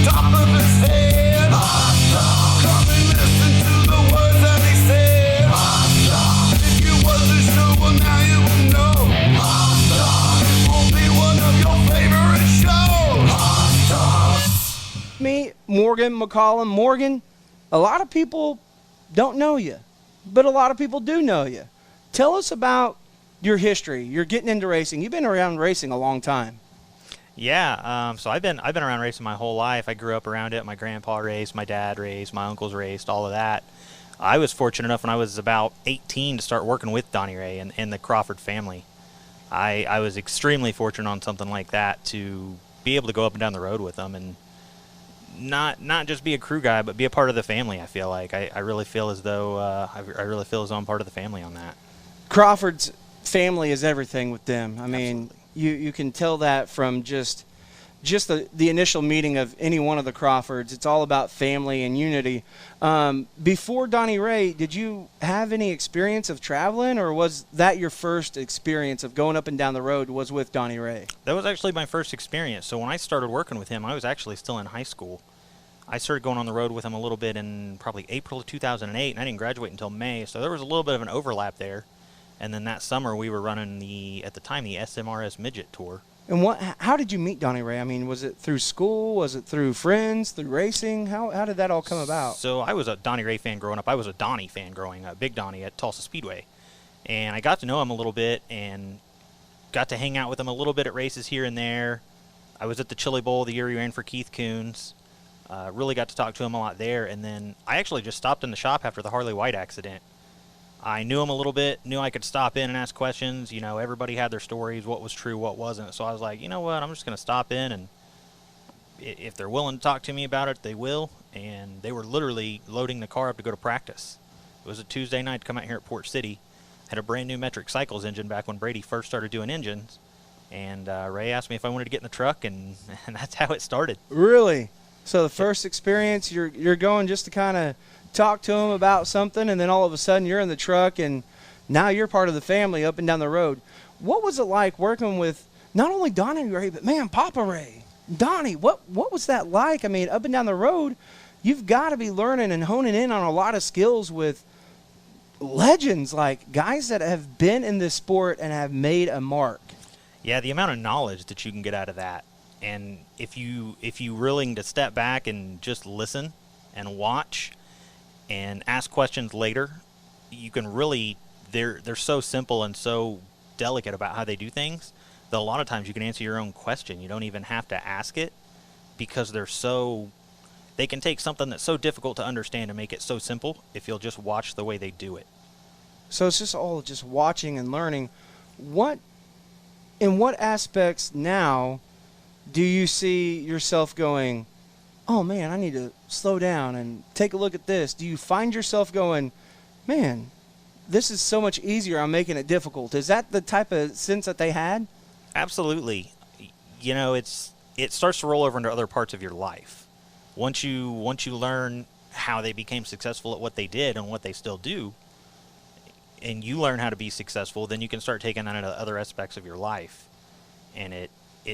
top of his head. Come and listen to the words that he said. If you wasn't sure, well now you will know. This will be one of your favorite shows. Me, Morrgon McCollom. Morgan, a lot of people don't know you, but a lot of people do know you. Tell us about your history. You're getting into racing. You've been around racing a long time. Yeah, so I've been around racing my whole life. I grew up around it. My grandpa raced, my dad raced, my uncles raced, all of that. I was fortunate enough when I was about 18 to start working with Donnie Ray and the Crawford family. I was extremely fortunate on something like that to be able to go up and down the road with them and not just be a crew guy, but be a part of the family. I feel like I really feel as though I really feel as though I'm part of the family on that. Crawford's family is everything with them. I mean, Absolutely. you can tell that from just the initial meeting of any one of the Crawfords. It's all about family and unity. Before Donnie Ray, did you have any experience of traveling, or was that your first experience of going up and down the road was with Donnie Ray? That was actually my first experience. So when I started working with him, I was actually still in high school. I started going on the road with him a little bit in probably April of 2008, and I didn't graduate until May, so there was a little bit of an overlap there. And then that summer we were running at the time, the SMRS Midget Tour. And how did you meet Donnie Ray? I mean, was it through school? Was it through friends? Through racing? How did that all come about? So I was a Donnie Ray fan growing up. I was a Donnie fan growing up, Big Donnie at Tulsa Speedway. And I got to know him a little bit and got to hang out with him a little bit at races here and there. I was at the Chili Bowl the year he ran for Keith Coons. Really got to talk to him a lot there. And then I actually just stopped in the shop after the Harley White accident. I knew him a little bit, knew I could stop in and ask questions. You know, everybody had their stories, what was true, what wasn't. So I was like, you know what, I'm just going to stop in, and if they're willing to talk to me about it, they will. And they were literally loading the car up to go to practice. It was a Tuesday night to come out here at Port City. Had a brand new Metric Cycles engine back when Brady first started doing engines. And Ray asked me if I wanted to get in the truck, and that's how it started. Really? So the first experience, you're going just to kind of talk to him about something, and then all of a sudden you're in the truck, and now you're part of the family up and down the road. What was it like working with not only Donnie Ray, but, man, Papa Ray? Donnie, what was that like? I mean, up and down the road, you've got to be learning and honing in on a lot of skills with legends, like guys that have been in this sport and have made a mark. Yeah, the amount of knowledge that you can get out of that. And if you willing to step back and just listen and watch and ask questions later, you can really, they're so simple and so delicate about how they do things that a lot of times you can answer your own question. You don't even have to ask it, because they can take something that's so difficult to understand and make it so simple if you'll just watch the way they do it. So it's just all just watching and learning. In what aspects now do you see yourself going, oh, man, I need to slow down and take a look at this? Do you find yourself going, man, this is so much easier, I'm making it difficult? Is that the type of sense that they had? Absolutely. You know, it starts to roll over into other parts of your life. Once you learn how they became successful at what they did and what they still do, and you learn how to be successful, then you can start taking that into other aspects of your life. And it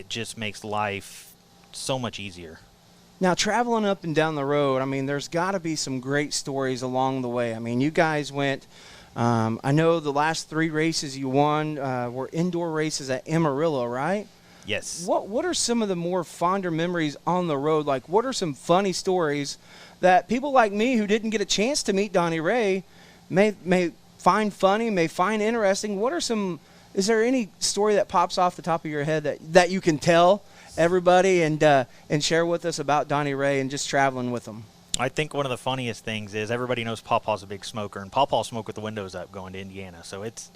just makes life so much easier. Now, traveling up and down the road, I mean, there's got to be some great stories along the way. I mean, you guys went, I know the last 3 races you won were indoor races at Amarillo, right? Yes. What are some of the more fonder memories on the road? Like, what are some funny stories that people like me who didn't get a chance to meet Donnie Ray may find funny, may find interesting? Is there any story that pops off the top of your head that you can tell everybody and share with us about Donnie Ray and just traveling with him? I think one of the funniest things is everybody knows Pawpaw's a big smoker, and Pawpaw smoked with the windows up going to Indiana. So it's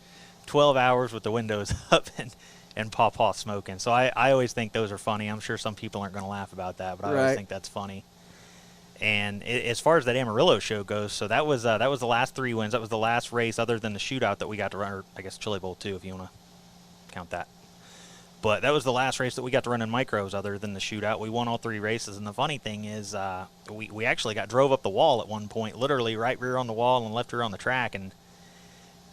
12 hours with the windows up and Pawpaw smoking. So I always think those are funny. I'm sure some people aren't going to laugh about that, but I always think that's funny. And as far as that Amarillo show goes, so that was the last 3 wins. That was the last race other than the shootout that we got to run, or I guess Chili Bowl too, if you want to count that. But that was the last race that we got to run in micros other than the shootout. We won all 3 races, and the funny thing is we actually drove up the wall at one point, literally right rear on the wall and left rear on the track, and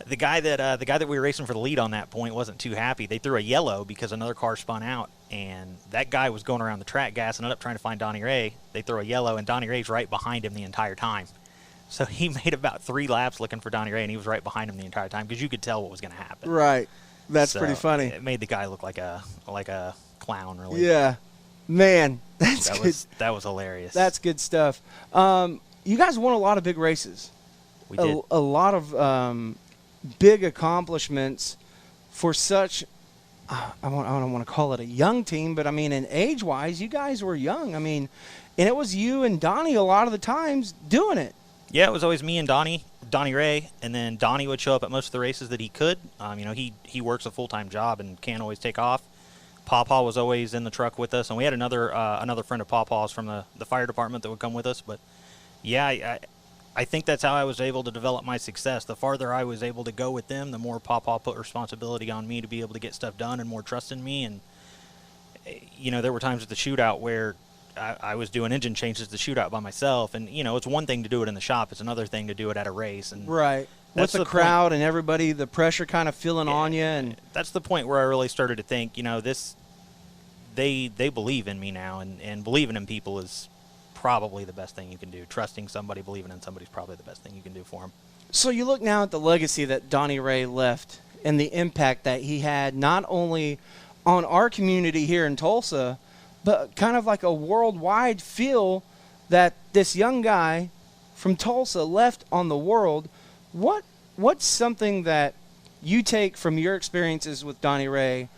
The guy that we were racing for the lead on that point wasn't too happy. They threw a yellow because another car spun out, and that guy was going around the track gassing it up trying to find Donnie Ray. They throw a yellow, and Donnie Ray's right behind him the entire time. So he made about 3 laps looking for Donnie Ray, and he was right behind him the entire time because you could tell what was going to happen. Right. That's So pretty funny. It made the guy look like a clown, really. Yeah. Man, that's good. That was hilarious. That's good stuff. You guys won a lot of big races. We did. A lot of big accomplishments for such, I don't want to call it a young team, but I mean, in age-wise, you guys were young. I mean, and it was you and Donnie a lot of the times doing it. Yeah, it was always me and Donnie Ray, and then Donnie would show up at most of the races that he could. He works a full-time job and can't always take off. Pawpaw was always in the truck with us, and we had another friend of Pawpaw's from the fire department that would come with us. But yeah, I think that's how I was able to develop my success. The farther I was able to go with them, the more Pawpaw put responsibility on me to be able to get stuff done and more trust in me. And there were times at the shootout where I was doing engine changes at the shootout by myself, and it's one thing to do it in the shop; it's another thing to do it at a race. And right. With the crowd and everybody, the pressure kind of feeling on you, and that's the point where I really started to think, they believe in me now, and believing in people is probably the best thing you can do. Trusting somebody, believing in somebody is probably the best thing you can do for them. So you look now at the legacy that Donnie Ray left and the impact that he had not only on our community here in Tulsa, but kind of like a worldwide feel that this young guy from Tulsa left on the world. What's something that you take from your experiences with Donnie Ray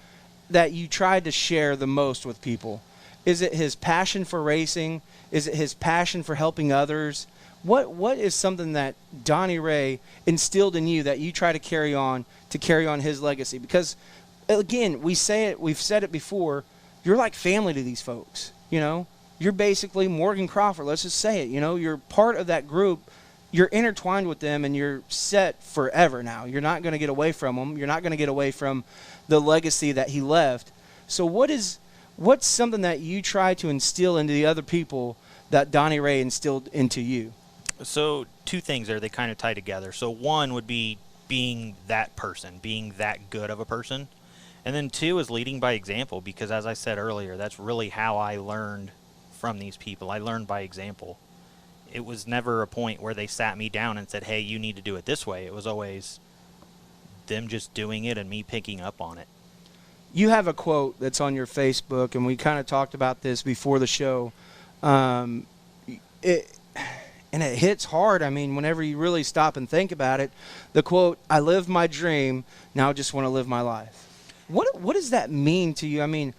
that you tried to share the most with people? Is it his passion for racing? Is it his passion for helping others? What is something that Donnie Ray instilled in you that you try to carry on his legacy? Because again, we've said it before, you're like family to these folks. You're basically Morgan Crawford. Let's just say it. You're part of that group. You're intertwined with them, and you're set forever now. You're not going to get away from them. You're not going to get away from the legacy that he left. So what's something that you try to instill into the other people that Donnie Ray instilled into you? So 2 things there, they kind of tie together. So 1 would be being that person, being that good of a person. And then 2 is leading by example, because as I said earlier, that's really how I learned from these people. I learned by example. It was never a point where they sat me down and said, hey, you need to do it this way. It was always them just doing it and me picking up on it. You have a quote that's on your Facebook, and we kind of talked about this before the show. It hits hard. I mean, whenever you really stop and think about it, the quote, I lived my dream, now I just want to live my life. What does that mean to you? I mean,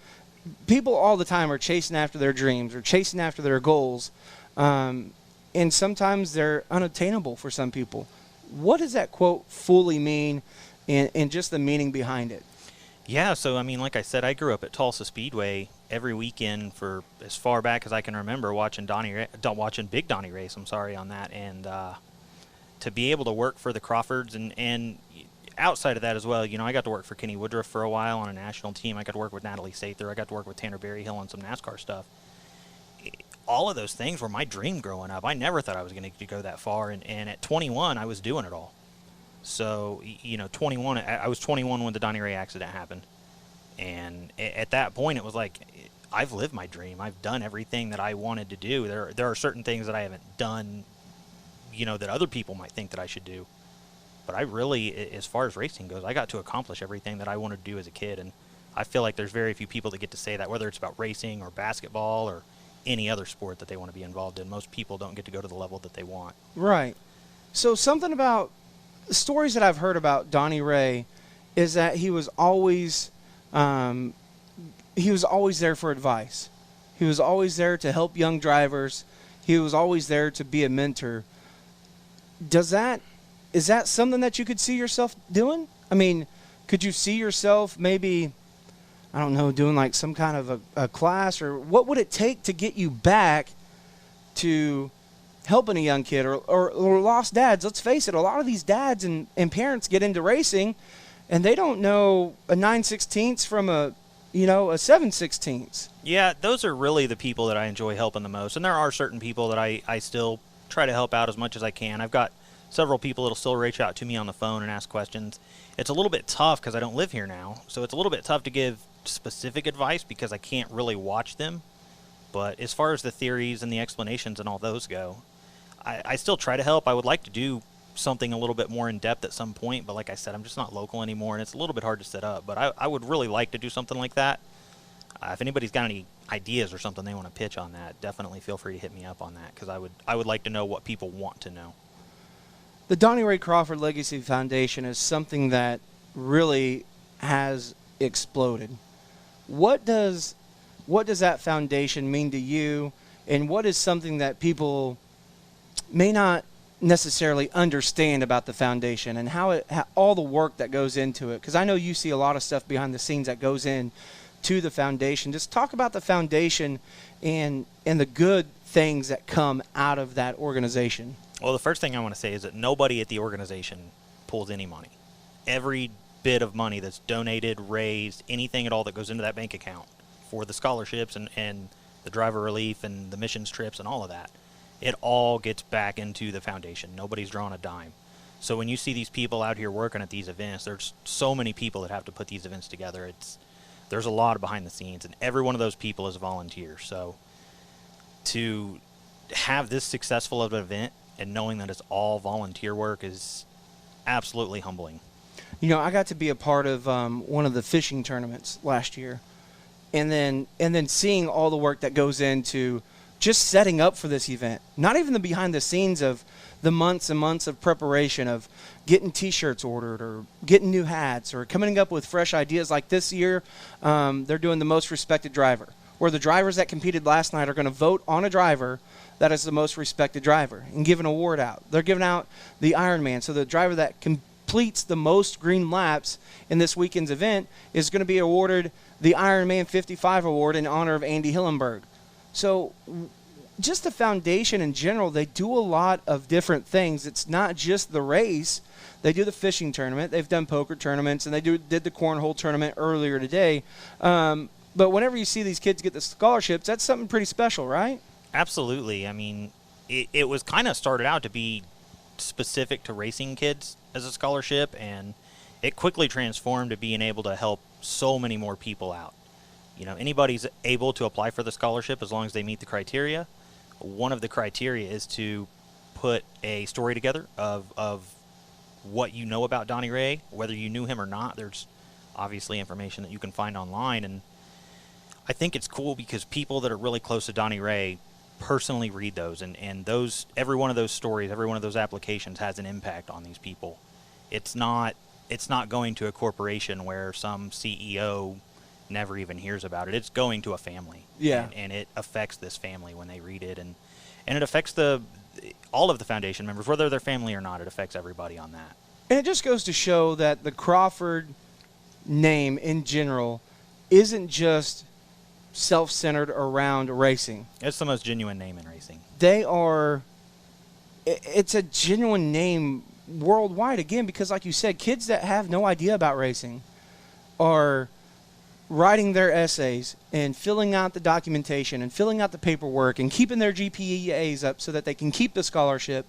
people all the time are chasing after their dreams or chasing after their goals, and sometimes they're unattainable for some people. What does that quote fully mean and just the meaning behind it? Yeah, so, I mean, like I said, I grew up at Tulsa Speedway every weekend for as far back as I can remember watching Big Donnie race, on that. And to be able to work for the Crawfords and outside of that as well, I got to work for Kenny Woodruff for a while on a national team. I got to work with Natalie Sather. I got to work with Tanner Berryhill on some NASCAR stuff. All of those things were my dream growing up. I never thought I was going to go that far. And at 21, I was doing it all. So, 21, I was 21 when the Donnie Ray accident happened. And at that point, it was like, I've lived my dream. I've done everything that I wanted to do. There are certain things that I haven't done, that other people might think that I should do. But I really, as far as racing goes, I got to accomplish everything that I wanted to do as a kid. And I feel like there's very few people that get to say that, whether it's about racing or basketball or any other sport that they want to be involved in. Most people don't get to go to the level that they want. Right. So something about the stories that I've heard about Donnie Ray is that he was always there for advice. He was always there to help young drivers. He was always there to be a mentor. Is that something that you could see yourself doing? I mean, could you see yourself maybe, I don't know, doing like some kind of a class, or what would it take to get you back to helping a young kid or lost dads? Let's face it, a lot of these dads and parents get into racing and they don't know a 9/16 from a 7/16. Yeah, those are really the people that I enjoy helping the most. And there are certain people that I still try to help out as much as I can. I've got several people that'll still reach out to me on the phone and ask questions. It's a little bit tough because I don't live here now, so it's a little bit tough to give specific advice because I can't really watch them. But as far as the theories and the explanations and all those go, I still try to help. I would like to do something a little bit more in depth at some point, but like I said, I'm just not local anymore, and it's a little bit hard to set up. But I would really like to do something like that. If anybody's got any ideas or something they want to pitch on that, definitely feel free to hit me up on that, because I would like to know what people want to know. The Donnie Ray Crawford Legacy Foundation is something that really has exploded. What does that foundation mean to you, and what is something that people may not necessarily understand about the foundation and how all the work that goes into it? Because I know you see a lot of stuff behind the scenes that goes in to the foundation. Just talk about the foundation and the good things that come out of that organization. Well, the first thing I want to say is that nobody at the organization pulls any money. Every bit of money that's donated, raised, anything at all that goes into that bank account for the scholarships and the driver relief and the missions trips and all of that, it all gets back into the foundation. Nobody's drawing a dime. So when you see these people out here working at these events, there's so many people that have to put these events together. There's a lot behind the scenes, and every one of those people is a volunteer. So to have this successful of an event and knowing that it's all volunteer work is absolutely humbling. You know, I got to be a part of one of the fishing tournaments last year, and then seeing all the work that goes into just setting up for this event. Not even the behind the scenes of the months and months of preparation of getting T-shirts ordered or getting new hats or coming up with fresh ideas. Like this year, they're doing the most respected driver, where the drivers that competed last night are going to vote on a driver that is the most respected driver and give an award out. They're giving out the Ironman, so the driver that completes the most green laps in this weekend's event is going to be awarded the Ironman 55 award in honor of Andy Hillenberg. So just the foundation in general, they do a lot of different things. It's not just the race. They do the fishing tournament. They've done poker tournaments, and they did the cornhole tournament earlier today. But whenever you see these kids get the scholarships, that's something pretty special, right? Absolutely. I mean, it was kind of started out to be specific to racing kids as a scholarship, and it quickly transformed to being able to help so many more people out. You know, anybody's able to apply for the scholarship as long as they meet the criteria. One of the criteria is to put a story together of what you know about Donnie Ray, whether you knew him or not. There's obviously information that you can find online, and I think it's cool because people that are really close to Donnie Ray personally read those, and those, every one of those stories, every one of those applications has an impact on these people. It's not going to a corporation where some CEO never even hears about it. It's going to a family. Yeah. And it affects this family when they read it, and it affects all of the foundation members, whether they're family or not. It affects everybody on that. And it just goes to show that the Crawford name in general isn't just self-centered around racing. It's the most genuine name in racing. It's a genuine name worldwide, again, because like you said, kids that have no idea about racing are writing their essays and filling out the documentation and filling out the paperwork and keeping their GPAs up so that they can keep the scholarship.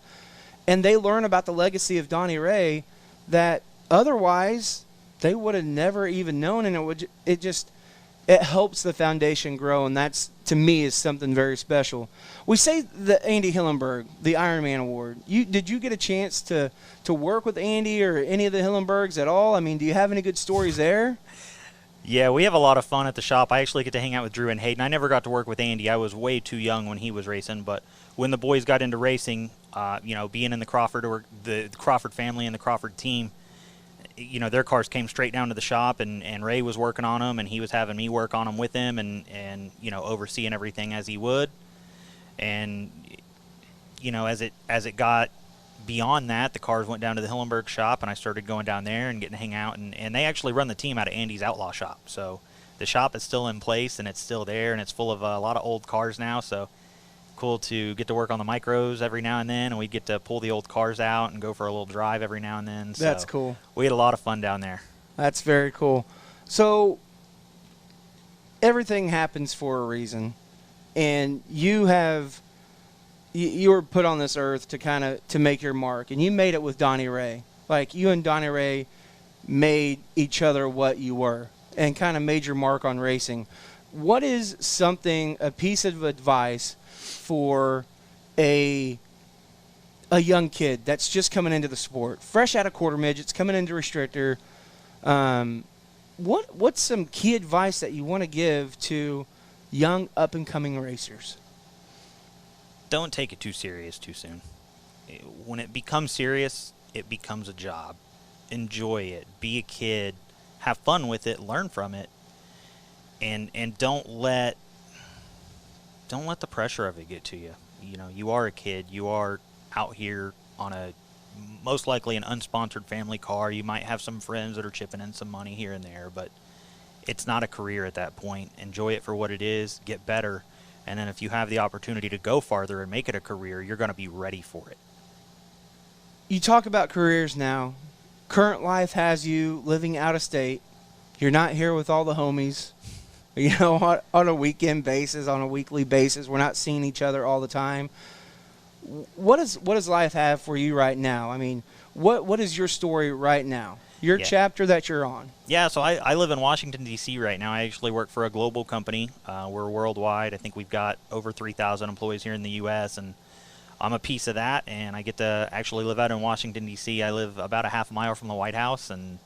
And they learn about the legacy of Donnie Ray that otherwise they would have never even known, and it helps the foundation grow, and that's, to me, is something very special. We say the Andy Hillenberg, the Ironman Award. Did you get a chance to work with Andy or any of the Hillenbergs at all? I mean, do you have any good stories there? Yeah, we have a lot of fun at the shop. I actually get to hang out with Drew and Hayden. I never got to work with Andy. I was way too young when he was racing, but when the boys got into racing, being in the Crawford or the Crawford family and the Crawford team, their cars came straight down to the shop, and Ray was working on them, and he was having me work on them with him, and overseeing everything as he would. And as it got beyond that, the cars went down to the Hillenberg shop, and I started going down there and getting to hang out, and they actually run the team out of Andy's Outlaw shop. So the shop is still in place, and it's still there, and it's full of a lot of old cars now. So cool to get to work on the micros every now and then, and we get to pull the old cars out and go for a little drive every now and then. So that's cool. We had a lot of fun down there. That's very cool. So everything happens for a reason, and you have you were put on this earth to make your mark, and you made it with Donnie Ray. Like, you and Donnie Ray made each other what you were and kind of made your mark on racing. What is a piece of advice for a young kid that's just coming into the sport, fresh out of quarter midgets, coming into restrictor? What's some key advice that you want to give to young up-and-coming racers? Don't take it too serious too soon. When it becomes serious, it becomes a job. Enjoy it. Be a kid. Have fun with it. Learn from it. And don't let the pressure of it get to you. You know, you are a kid. You are out here on a most likely an unsponsored family car. You might have some friends that are chipping in some money here and there, but it's not a career at that point. Enjoy it for what it is. Get better. And then if you have the opportunity to go farther and make it a career, you're going to be ready for it. You talk about careers now. Current life has you living out of state. You're not here with all the homies, you know, on a weekend basis, on a weekly basis. We're not seeing each other all the time. What does life have for you right now? I mean, what is your story right now? Your chapter that you're on. Yeah, so I live in Washington, D.C. right now. I actually work for a global company. We're worldwide. I think we've got over 3,000 employees here in the U.S., and I'm a piece of that, and I get to actually live out in Washington, D.C. I live about a half a mile from the White House and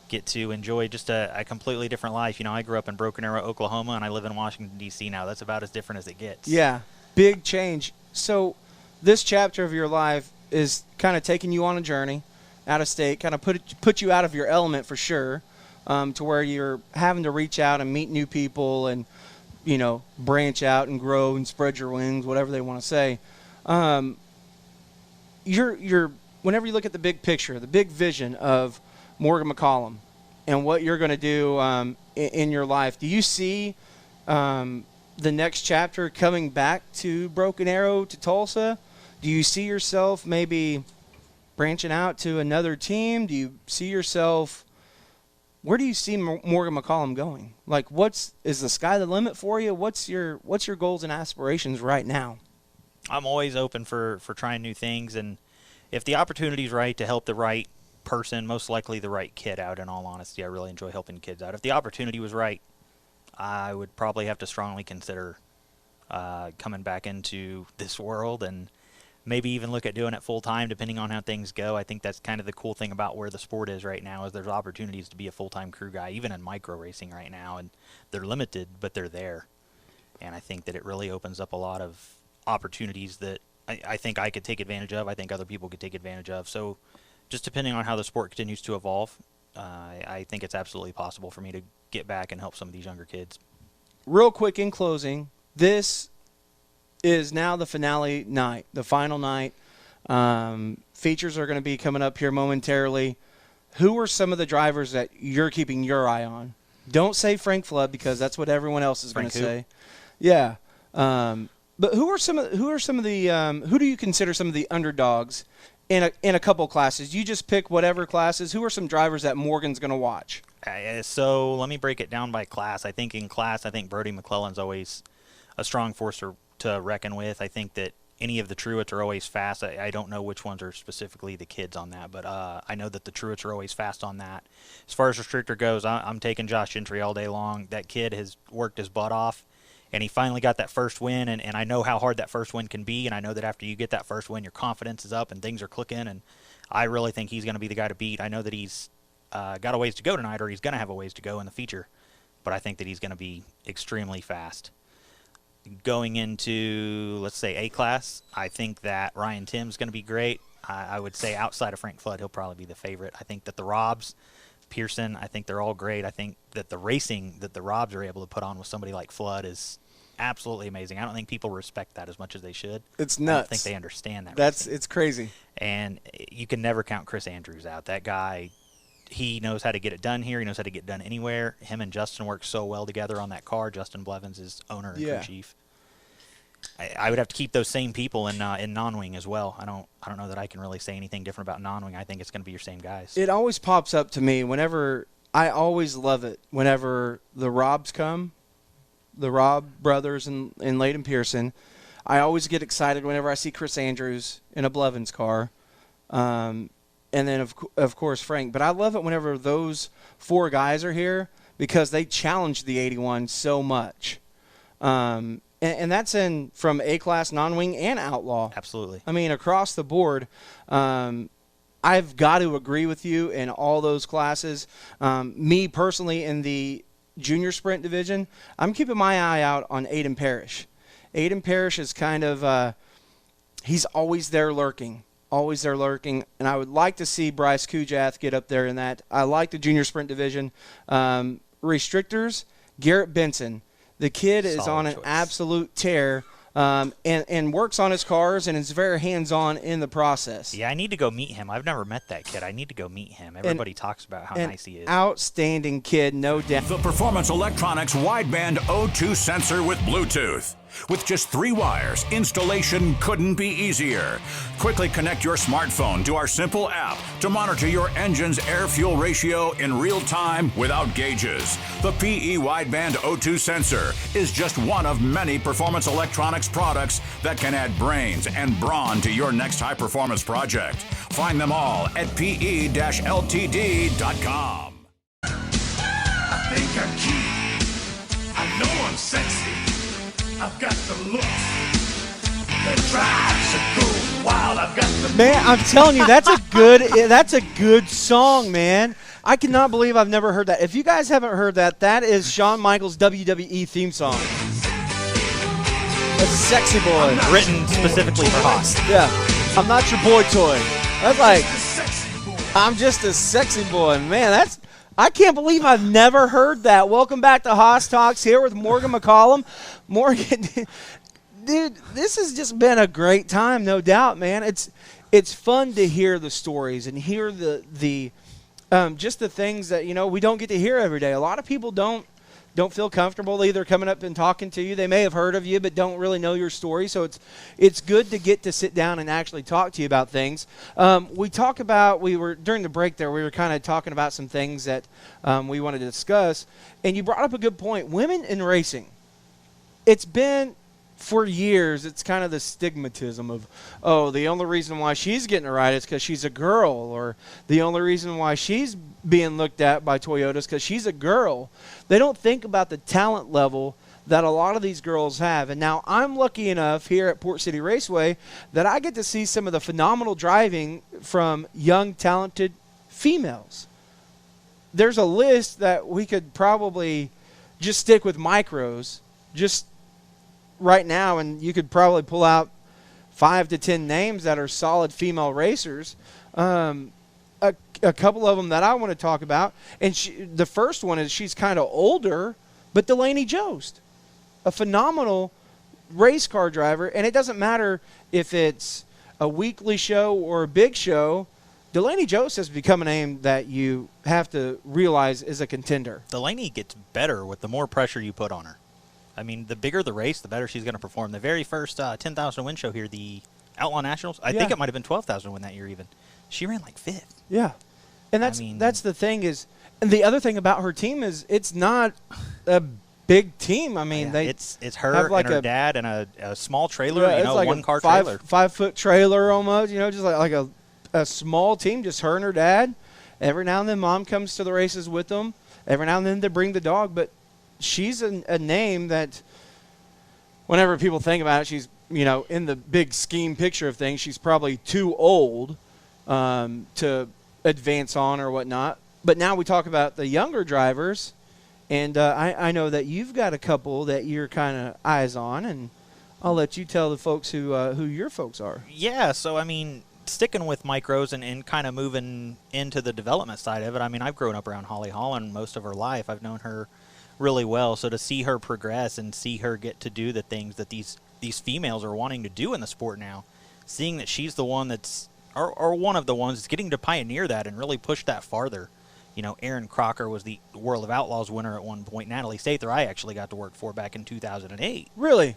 get to enjoy just a completely different life. You know, I grew up in Broken Arrow, Oklahoma, and I live in Washington, D.C. now. That's about as different as it gets. Yeah, big change. So this chapter of your life is kind of taking you on a journey out of state, kind of put you out of your element for sure, to where you're having to reach out and meet new people and, you know, branch out and grow and spread your wings, whatever they want to say. You're whenever you look at the big picture, the big vision of Morrgon McCollom and what you're going to do in your life, do you see the next chapter coming back to Broken Arrow, to Tulsa? Do you see yourself maybe branching out to another team? Do you see yourself – where do you see Morrgon McCollom going? Like, is the sky the limit for you? What's your goals and aspirations right now? I'm always open for trying new things, and if the opportunity's right to help the right person, most likely the right kid out, in all honesty, I really enjoy helping kids out. If the opportunity was right, I would probably have to strongly consider coming back into this world and maybe even look at doing it full-time depending on how things go. I think that's kind of the cool thing about where the sport is right now, is there's opportunities to be a full-time crew guy, even in micro racing right now, and they're limited, but they're there. And I think that it really opens up a lot of opportunities that I think I could take advantage of. I think other people could take advantage of. So just depending on how the sport continues to evolve, I think it's absolutely possible for me to get back and help some of these younger kids. Real quick in closing, this is now the finale night, the final night. Features are going to be coming up here momentarily. Who are some of the drivers that you're keeping your eye on? Don't say Frank Flood, because that's what everyone else is going to say. Yeah. But who do you consider some of the underdogs in a couple classes? You just pick whatever classes. Who are some drivers that Morgan's going to watch? So let me break it down by class. I think Brody McClellan's always a strong force to reckon with. I think that any of the Truetts are always fast. I don't know which ones are specifically the kids on that, but I know that the Truetts are always fast on that. As far as restrictor goes, I'm taking Josh Gentry all day long. That kid has worked his butt off, and he finally got that first win, and I know how hard that first win can be, and I know that after you get that first win, your confidence is up and things are clicking, and I really think he's going to be the guy to beat. I know that he's got a ways to go tonight, or he's going to have a ways to go in the feature, but I think that he's going to be extremely fast. Going into, let's say, A-class, I think that Ryan Tim's going to be great. I would say outside of Frank Flood, he'll probably be the favorite. I think that the Robs, Pearson, I think they're all great. I think that the racing that the Robs are able to put on with somebody like Flood is absolutely amazing. I don't think people respect that as much as they should. It's nuts. I don't think they understand that. It's crazy. And you can never count Chris Andrews out. That guy, he knows how to get it done here. He knows how to get it done anywhere. Him and Justin work so well together on that car. Justin Blevins is owner and co-chief. I would have to keep those same people in non-wing as well. I don't know that I can really say anything different about non-wing. I think it's going to be your same guys. It always pops up to me I always love it whenever the Robs come, the Rob brothers and Layden Pearson. I always get excited whenever I see Chris Andrews in a Blevins car. And then, of course, Frank. But I love it whenever those 4 guys are here because they challenge the 81 so much. And that's from A-Class, non-wing, and outlaw. Absolutely. I mean, across the board. I've got to agree with you in all those classes. Me personally, in the junior sprint division, I'm keeping my eye out on Aiden Parrish. Aiden Parrish is kind of he's always there lurking. Always there lurking, and I would like to see Bryce Kujath get up there in that. I like the junior sprint division. Restrictors, Garrett Benson. The kid is Solid on an choice. absolute tear and works on his cars and is very hands-on in the process. Yeah, I need to go meet him. I've never met that kid. I need to go meet him. Everybody talks about how An nice he is. outstanding kid, no doubt. The Performance Electronics wideband O2 sensor with Bluetooth. With just 3 wires, installation couldn't be easier. Quickly connect your smartphone to our simple app to monitor your engine's air-fuel ratio in real time without gauges. The PE wideband O2 sensor is just one of many Performance Electronics products that can add brains and brawn to your next high-performance project. Find them all at pe-ltd.com. I think I'm cute. I know I'm sexy. I've got the looks that drives a go wild. I've got the Man, I'm telling you, that's a good song, man. I cannot believe I've never heard that. If you guys haven't heard that, that is Shawn Michaels' WWE theme song. That's Sexy Boy. Written specifically for Haas. Yeah. I'm not your boy toy. That's like, sexy boy. I'm just a sexy boy. Man, I can't believe I've never heard that. Welcome back to Haas Talks here with Morrgon McCollum. Morgan, dude, this has just been a great time, no doubt, man. It's fun to hear the stories and hear the just the things that, we don't get to hear every day. A lot of people don't feel comfortable either coming up and talking to you. They may have heard of you but don't really know your story. So it's good to get to sit down and actually talk to you about things. During the break there, we were kind of talking about some things that we wanted to discuss. And you brought up a good point. Women in racing. It's been for years, it's kind of the stigmatism of, the only reason why she's getting a ride is because she's a girl, or the only reason why she's being looked at by Toyota is because she's a girl. They don't think about the talent level that a lot of these girls have. And now I'm lucky enough here at Port City Raceway that I get to see some of the phenomenal driving from young, talented females. There's a list that we could probably just stick with micros, just right now, and you could probably pull out 5 to 10 names that are solid female racers. A couple of them that I want to talk about, and the first one is she's kind of older, but Delaney Jost, a phenomenal race car driver, and it doesn't matter if it's a weekly show or a big show. Delaney Jost has become a name that you have to realize is a contender. Delaney gets better with the more pressure you put on her. I mean, the bigger the race, the better she's going to perform. The very first 10,000 win show here, the Outlaw Nationals, I think it might have been 12,000 win that year even. She ran like 5th. Yeah. And that's the thing is, and the other thing about her team is it's not a big team. I mean, it's her like and her dad and a small trailer, it's like one-car a trailer. 5-foot trailer almost, just like a small team, just her and her dad. Every now and then mom comes to the races with them. Every now and then they bring the dog, but she's a name that whenever people think about it, she's, in the big scheme picture of things, she's probably too old to advance on or whatnot. But now we talk about the younger drivers, and I know that you've got a couple that you're kind of eyes on, and I'll let you tell the folks who your folks are. Yeah, so, I mean, sticking with micros and kind of moving into the development side of it, I mean, I've grown up around Holly Holland most of her life. I've known her really well, so to see her progress and see her get to do the things that these females are wanting to do in the sport now, seeing that she's the one that's or one of the ones that's getting to pioneer that and really push that farther. Aaron Crocker was the World of Outlaws winner at one point. Natalie Sather I actually got to work for back in 2008. Really?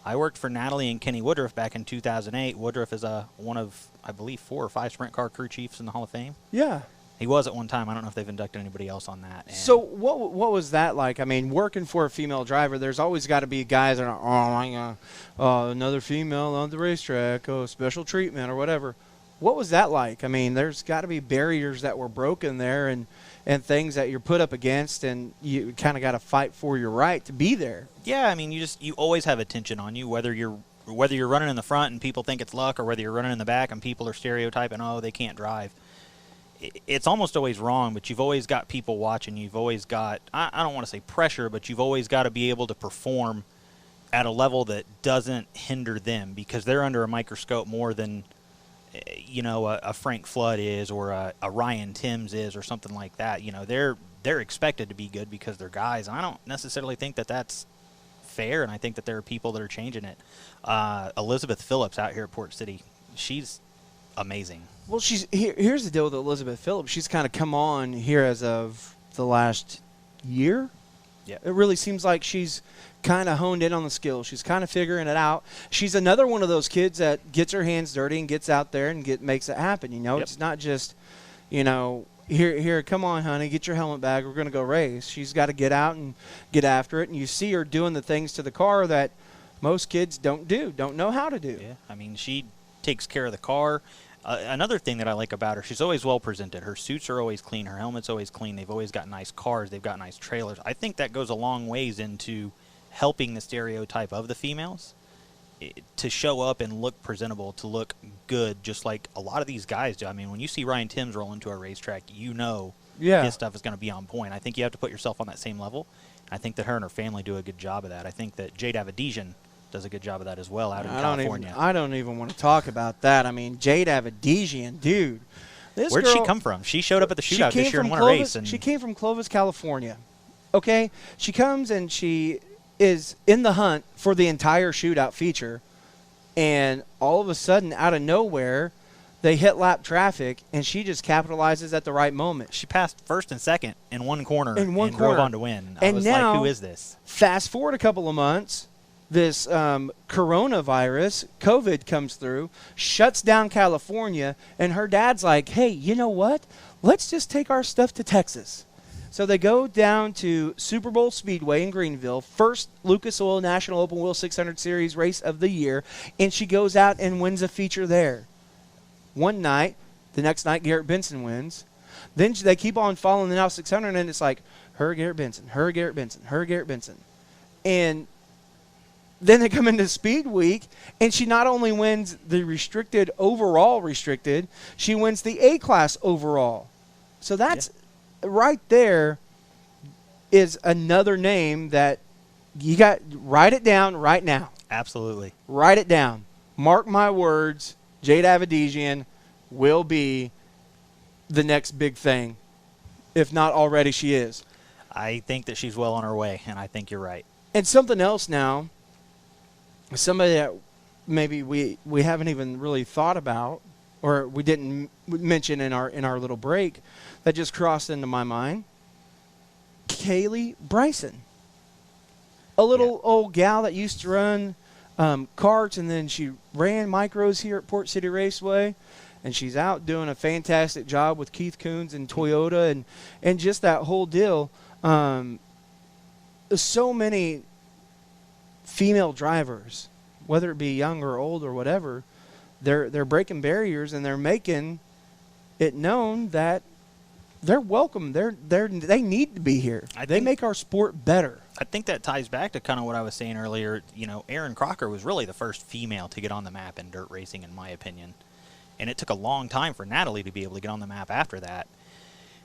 I worked for Natalie and Kenny Woodruff back in 2008. Woodruff is one of, I believe, 4 or 5 sprint car crew chiefs in the Hall of Fame. Yeah. He was at one time. I don't know if they've inducted anybody else on that. And So what was that like? I mean, working for a female driver, there's always got to be guys that are, oh my God, another female on the racetrack, oh, special treatment or whatever. What was that like? I mean, there's got to be barriers that were broken there and things that you're put up against, and you kind of got to fight for your right to be there. yeah, I mean, you always have attention on you, whether you're running in the front and people think it's luck, or whether you're running in the back and people are stereotyping, oh, they can't drive. It's almost always wrong, but you've always got people watching. You've always got, I don't want to say pressure, but you've always got to be able to perform at a level that doesn't hinder them, because they're under a microscope more than, a Frank Flood is, or a Ryan Timms is, or something like that. They're expected to be good because they're guys. And I don't necessarily think that that's fair, and I think that there are people that are changing it. Elizabeth Phillips out here at Port City, she's amazing. Well, here's the deal with Elizabeth Phillips. She's kind of come on here as of the last year. Yeah. It really seems like she's kind of honed in on the skills. She's kind of figuring it out. She's another one of those kids that gets her hands dirty and gets out there and makes it happen. Yep. It's not just, here, come on, honey, get your helmet bag. We're going to go race. She's got to get out and get after it. And you see her doing the things to the car that most kids don't know how to do. Yeah, I mean, she takes care of the car. Another thing that I like about her, she's always well presented. Her suits are always clean. Her helmet's always clean. They've always got nice cars. They've got nice trailers. I think that goes a long ways into helping the stereotype of the females to show up and look presentable, to look good, just like a lot of these guys do. I mean, when you see Ryan Timms roll into a racetrack, his stuff is going to be on point. I think you have to put yourself on that same level. I think that her and her family do a good job of that. I think that Jade Avedisian does a good job of that as well out in California. I don't even want to talk about that. I mean, Jade Avedisian, dude. Where'd she come from? She showed up at the shootout this year and won a race. And she came from Clovis, California. Okay? She comes and she is in the hunt for the entire shootout feature, and all of a sudden, out of nowhere, they hit lap traffic, and she just capitalizes at the right moment. She passed first and second in one corner and drove on to win. I was now, like, who is this? Fast forward a couple of months, this coronavirus, COVID comes through, shuts down California, and her dad's like, hey, you know what? Let's just take our stuff to Texas. So they go down to Super Bowl Speedway in Greenville, first Lucas Oil National Open Wheel 600 Series race of the year, and she goes out and wins a feature there. One night, the next night, Garrett Benson wins. Then they keep on following the now 600, and it's like, her Garrett Benson, her Garrett Benson, her Garrett Benson. And then they come into Speed Week, and she not only wins the overall restricted, she wins the A-Class overall. So that's right there is another name that you got. Write it down right now. Absolutely. Write it down. Mark my words, Jade Avedisian will be the next big thing, if not already she is. I think that she's well on her way, and I think you're right. And something else now, somebody that maybe we haven't even really thought about, or we didn't mention in our little break, that just crossed into my mind, Kaylee Bryson. A little old gal that used to run karts, and then she ran micros here at Port City Raceway, and she's out doing a fantastic job with Keith Coons and Toyota and just that whole deal. So many female drivers, whether it be young or old or whatever, they're breaking barriers, and they're making it known that they're welcome. They need to be here. They make our sport better. I think that ties back to kind of what I was saying earlier. Erin Crocker was really the first female to get on the map in dirt racing, in my opinion. And it took a long time for Natalie to be able to get on the map after that.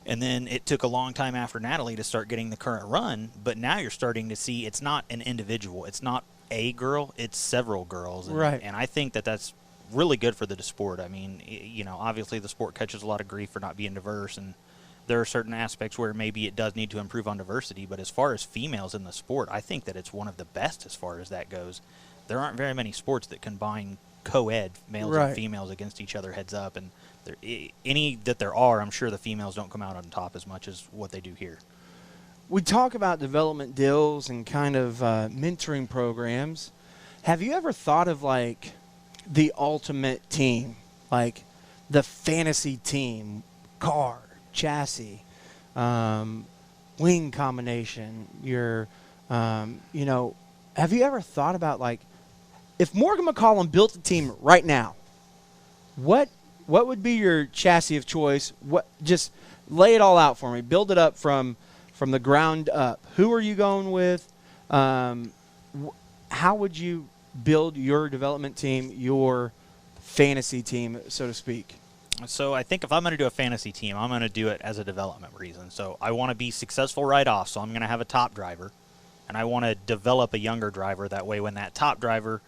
And then it took a long time after Natalie to start getting the current run. But now you're starting to see it's not an individual. It's not a girl. It's several girls. Right. And I think that that's really good for the sport. I mean, obviously the sport catches a lot of grief for not being diverse, and there are certain aspects where maybe it does need to improve on diversity, but as far as females in the sport, I think that it's one of the best as far as that goes. There aren't very many sports that combine co-ed, males and females against each other heads up, and any that there are, I'm sure the females don't come out on top as much as what they do here. We talk about development deals and kind of mentoring programs. Have you ever thought of like the ultimate team, like the fantasy team car? chassis, wing combination, your, have you ever thought about, like, if Morrgon McCollom built a team right now, what would be your chassis of choice? Just lay it all out for me. Build it up from the ground up. Who are you going with? How would you build your development team, your fantasy team, so to speak? So I think if I'm going to do a fantasy team, I'm going to do it as a development reason. So I want to be successful right off, so I'm going to have a top driver, and I want to develop a younger driver. That way when that top driver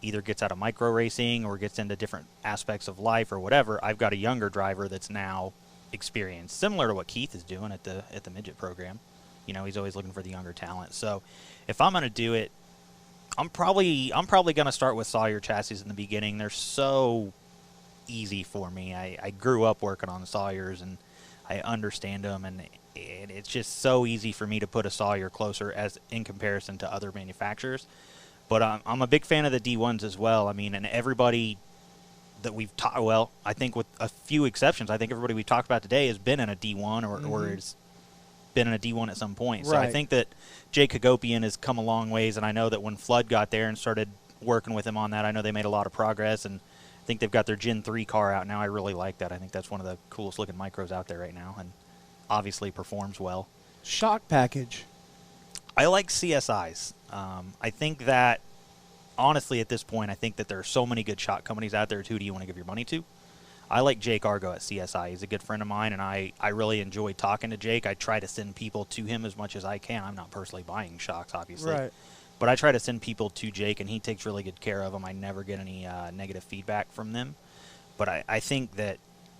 either gets out of micro racing or gets into different aspects of life or whatever, I've got a younger driver that's now experienced, similar to what Keith is doing at the midget program. He's always looking for the younger talent. So if I'm going to do it, I'm probably going to start with Sawyer chassis in the beginning. They're so easy for me. I grew up working on Sawyers, and I understand them, and it's just so easy for me to put a Sawyer closer as in comparison to other manufacturers. But I'm a big fan of the D1s as well. I mean, and everybody that we've talked, well, I think with a few exceptions, I think everybody we've talked about today has been in a D1 or has been in a D1 at some point. So I think that Jake Hagopian has come a long ways, and I know that when Flood got there and started working with him on that, I know they made a lot of progress, and I think they've got their Gen 3 car out now. I really like that. I think that's one of the coolest looking micros out there right now, and obviously performs well. Shock package. I like CSIs. I think that, honestly, at this point, I think that there are so many good shock companies out there. Who do you want to give your money to? I like Jake Argo at CSI. He's a good friend of mine, and I really enjoy talking to Jake. I try to send people to him as much as I can. I'm not personally buying shocks, obviously. Right. But I try to send people to Jake, and he takes really good care of them. I never get any negative feedback from them. But I think that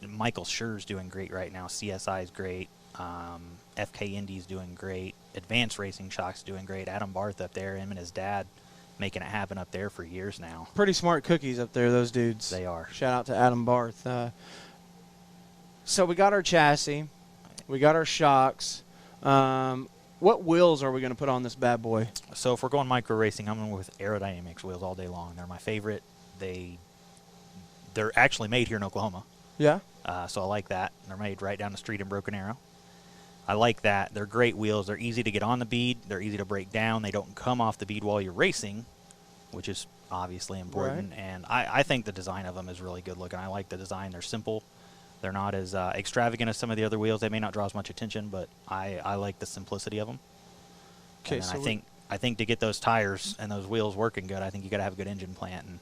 Michael Schur's doing great right now. CSI is great. FK Indy's doing great. Advanced Racing Shock's doing great. Adam Barth up there, him and his dad making it happen up there for years now. Pretty smart cookies up there, those dudes. They are. Shout out to Adam Barth. So we got our chassis. We got our shocks. What wheels are we going to put on this bad boy? So if we're going micro racing, I'm going with Aerodynamics wheels all day long. They're my favorite. They're actually made here in Oklahoma. Yeah. So I like that. They're made right down the street in Broken Arrow. I like that. They're great wheels. They're easy to get on the bead. They're easy to break down. They don't come off the bead while you're racing, which is obviously important. Right. And I think the design of them is really good looking. I like the design. They're simple. They're not as extravagant as some of the other wheels. They may not draw as much attention, but I like the simplicity of them. Okay, and so I think to get those tires and those wheels working good, I think you got to have a good engine plant, and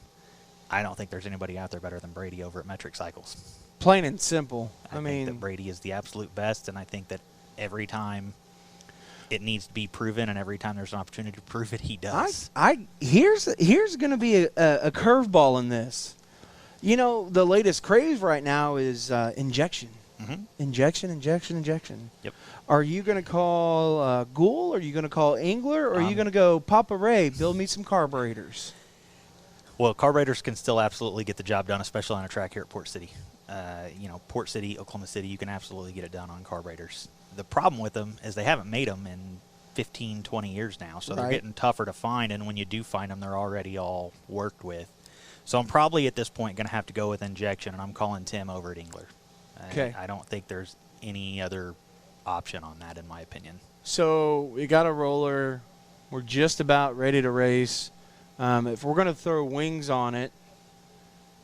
I don't think there's anybody out there better than Brady over at Metric Cycles. Plain and simple. I mean, that Brady is the absolute best, and I think that every time it needs to be proven, and every time there's an opportunity to prove it, he does. Here's going to be a curveball in this. The latest craze right now is injection. Mm-hmm. Injection. Yep. Are you going to call Gould? Are you going to call Engler? Or are you going to go Papa Ray, build me some carburetors? Well, carburetors can still absolutely get the job done, especially on a track here at Port City. Port City, Oklahoma City, you can absolutely get it done on carburetors. The problem with them is they haven't made them in 15, 20 years now, so they're getting tougher to find, and when you do find them, they're already all worked with. So I'm probably at this point going to have to go with injection, and I'm calling Tim over at Engler. Okay. I don't think there's any other option on that, in my opinion. So we got a roller. We're just about ready to race. If we're going to throw wings on it,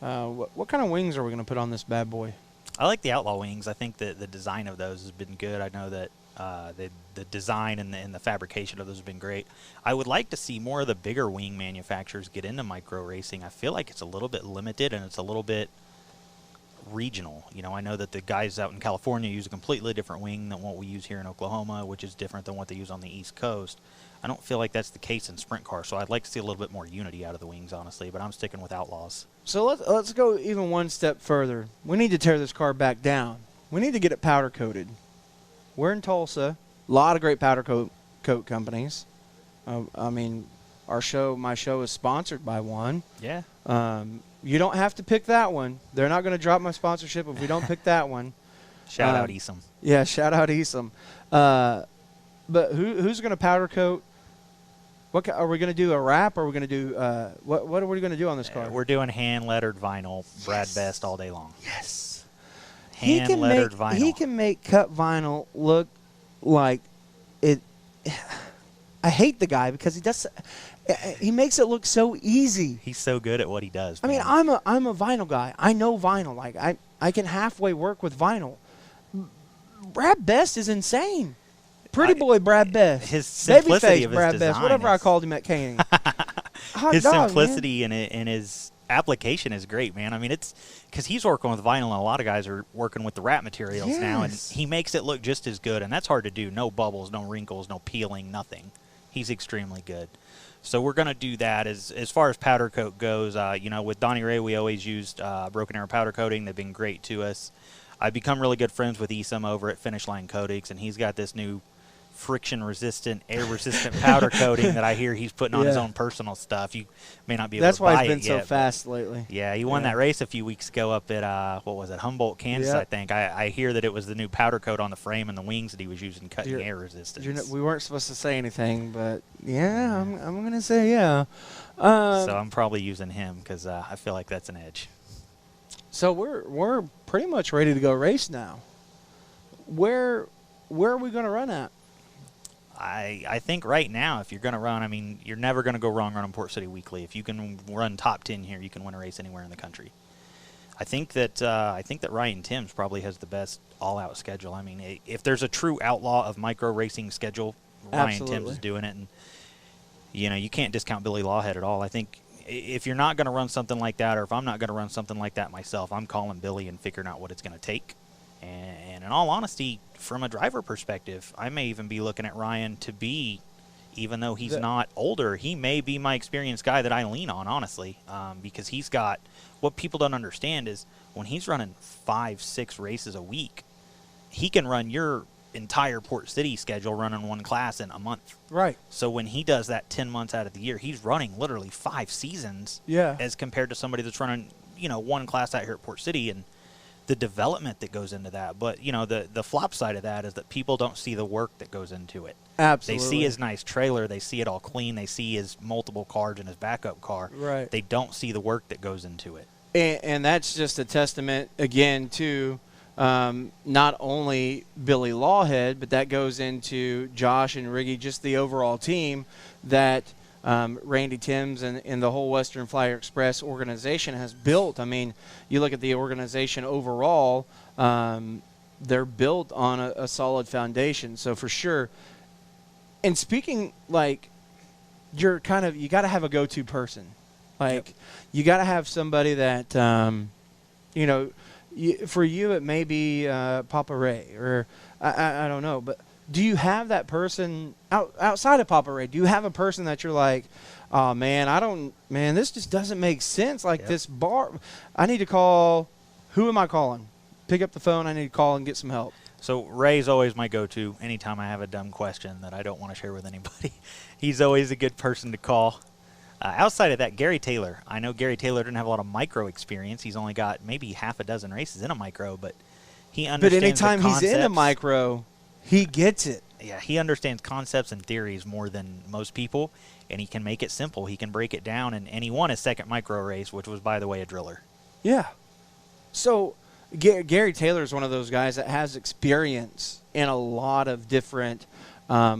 what kind of wings are we going to put on this bad boy? I like the Outlaw wings. I think that the design of those has been good. I know that the design and the fabrication of those has been great. I would like to see more of the bigger wing manufacturers get into micro racing. I feel like it's a little bit limited and it's a little bit regional. I know that the guys out in California use a completely different wing than what we use here in Oklahoma, which is different than what they use on the East Coast. I don't feel like that's the case in sprint cars, so I'd like to see a little bit more unity out of the wings, honestly, but I'm sticking with Outlaws. So let's go even one step further. We need to tear this car back down. We need to get it powder coated. We're in Tulsa. A lot of great powder coat companies. My show is sponsored by one. Yeah. You don't have to pick that one. They're not going to drop my sponsorship if we don't pick that one. Shout out Esom. Yeah, shout out Esom. But who's going to powder coat? What are we going to do? A wrap? Or are we going to do what are we going to do on this car? We're doing hand lettered vinyl, Brad Best all day long. Yes. hand-lettered vinyl. He can make cut vinyl look like it. I hate the guy because he makes it look so easy. He's so good at what he does. I mean, man. I'm a vinyl guy. I know vinyl. Like I can halfway work with vinyl. Brad Best is insane. Pretty boy Brad Best. His simplicity Babyface of his Brad design Best, whatever I is- called him at Caney. Hot his dog, simplicity and his application is great, man. I mean, it's because he's working with vinyl, and a lot of guys are working with the wrap materials now, and Yes. he makes it look just as good, and that's hard to do. No bubbles, no wrinkles, no peeling, nothing. He's extremely good. So we're going to do that. As far as powder coat goes, with Donnie Ray, we always used Broken Arrow powder coating. They've been great to us. I've become really good friends with Isam over at Finish Line Coatings, and he's got this new friction-resistant, air-resistant powder coating that I hear he's putting on his Yeah. own personal stuff. You may not be able That's to why buy he's been it so yet, but- fast lately. Yeah, he won Yeah. that race a few weeks ago up at, Humboldt, Kansas, Yeah. I think. I hear that it was the new powder coat on the frame and the wings that he was using, cutting You're- air resistance. We weren't supposed to say anything, but yeah, I'm gonna say yeah. So I'm probably using him because I feel like that's an edge. So we're pretty much ready to go race now. Where are we gonna run at? I think right now, if you're going to run, I mean, you're never going to go wrong running Port City Weekly. If you can run top 10 here, you can win a race anywhere in the country. I think that Ryan Timms probably has the best all-out schedule. I mean, if there's a true outlaw of micro racing schedule, Ryan Timms Absolutely. is doing it, and you can't discount Billy Lawhead at all. I think if you're not going to run something like that, or if I'm not going to run something like that myself, I'm calling Billy and figuring out what it's going to take. And in all honesty, from a driver perspective, I may even be looking at Ryan to be, even though he's not older, he may be my experienced guy that I lean on, honestly, because he's got what people don't understand is when he's running 5-6 races a week, he can run your entire Port City schedule running one class in a month. Right. So when he does that 10 months out of the year, he's running literally 5 seasons Yeah. as compared to somebody that's running, one class out here at Port City, and the development that goes into that. But, the flop side of that is that people don't see the work that goes into it. Absolutely. They see his nice trailer. They see it all clean. They see his multiple cars and his backup car. Right. They don't see the work that goes into it. And that's just a testament, again, to not only Billy Lawhead, but that goes into Josh and Riggy, just the overall team that Randy Timms and the whole Western Flyer Express organization has built. I mean, you look at the organization overall, they're built on a solid foundation. So for sure. And speaking, you got to have a go-to person. You got to have somebody that, for you it may be Papa Ray, or I don't know. But do you have that person outside of Papa Ray? Do you have a person that you're like, oh, man, this just doesn't make sense. This bar, I need to call. Who am I calling? Pick up the phone. I need to call and get some help. So Ray's always my go-to anytime I have a dumb question that I don't want to share with anybody. He's always a good person to call. Outside of that, Gary Taylor. I know Gary Taylor didn't have a lot of micro experience. He's only got maybe half a dozen races in a micro, but he understands But anytime the he's in a concepts. micro, he gets it. Yeah, he understands concepts and theories more than most people, and he can make it simple. He can break it down, and he won his second micro race, which was, by the way, a driller. Yeah. So Gary Taylor is one of those guys that has experience in a lot of different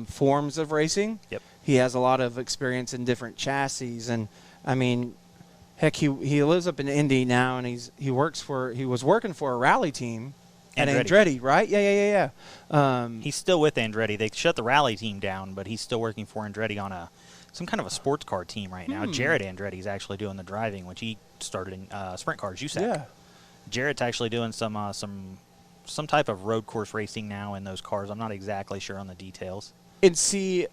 forms of racing. Yep. He has a lot of experience in different chassis, and I mean, heck, he lives up in Indy now, and he was working for a rally team at Andretti, right? Yeah. He's still with Andretti. They shut the rally team down, but he's still working for Andretti on some kind of a sports car team right now. Jared Andretti's actually doing the driving, which he started in sprint cars, USAC. Yeah. Jared's actually doing some type of road course racing now in those cars. I'm not exactly sure on the details. And see,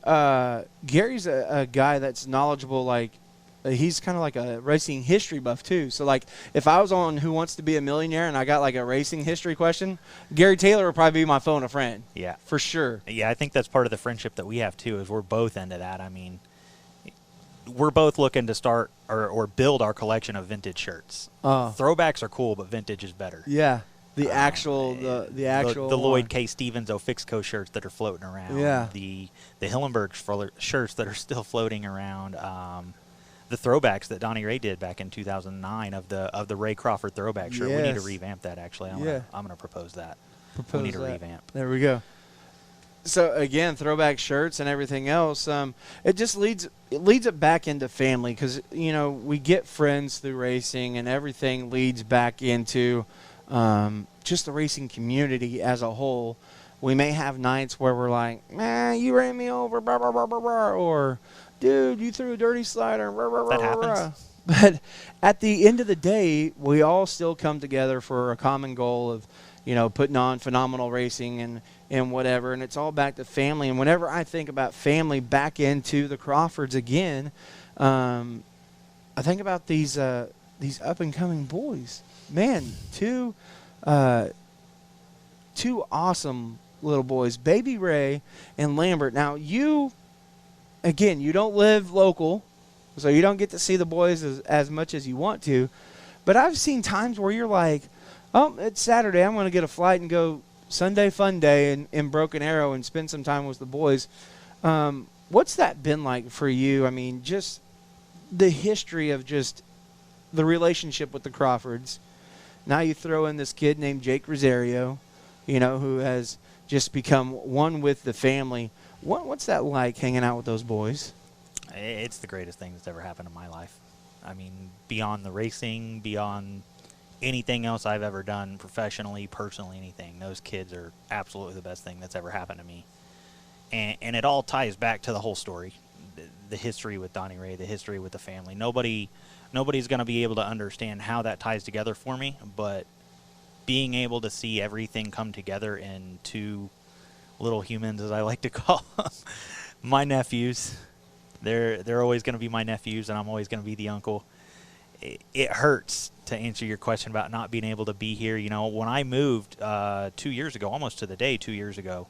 Gary's a guy that's knowledgeable. He's kind of like a racing history buff too. So if I was on Who Wants to Be a Millionaire and I got a racing history question, Gary Taylor would probably be my phone a friend. Yeah, for sure. Yeah, I think that's part of the friendship that we have too. Is we're both into that. I mean, we're both looking to start or build our collection of vintage shirts. Throwbacks are cool, but vintage is better. Yeah. The actual Lloyd K. Stevens Ofixco shirts that are floating around. Yeah. The Hillenberg shirts that are still floating around. the throwbacks that Donnie Ray did back in 2009 of the Ray Crawford throwback shirt. We need to Yes. revamp that. Actually, I'm gonna propose that. We need to revamp. There we go. So again, throwback shirts and everything else. It just leads it back into family because we get friends through racing, and everything leads back into just the racing community as a whole. We may have nights where we're like, man, you ran me over, blah, blah, blah, blah, blah, or dude, you threw a dirty slider. Blah, blah, That blah, blah. happens. But at the end of the day, we all still come together for a common goal of, putting on phenomenal racing and whatever. And it's all back to family. And whenever I think about family back into the Crawfords again, I think about these up-and-coming boys. Man, two awesome little boys, Baby Ray and Lambert. Now, you don't live local, so you don't get to see the boys as much as you want to. But I've seen times where you're like, oh, it's Saturday. I'm going to get a flight and go Sunday fun day in Broken Arrow and spend some time with the boys. What's that been like for you? I mean, just the history of just the relationship with the Crawfords. Now you throw in this kid named Jake Rosario, who has just become one with the family. What's that like hanging out with those boys? It's the greatest thing that's ever happened in my life. I mean, beyond the racing, beyond anything else I've ever done professionally, personally, anything. Those kids are absolutely the best thing that's ever happened to me. And it all ties back to the whole story, the history with Donnie Ray, the history with the family. Nobody's going to be able to understand how that ties together for me, but being able to see everything come together in two little humans, as I like to call them, my nephews. They're always going to be my nephews, and I'm always going to be the uncle. It hurts to answer your question about not being able to be here. When I moved 2 years ago, almost to the day 2 years ago,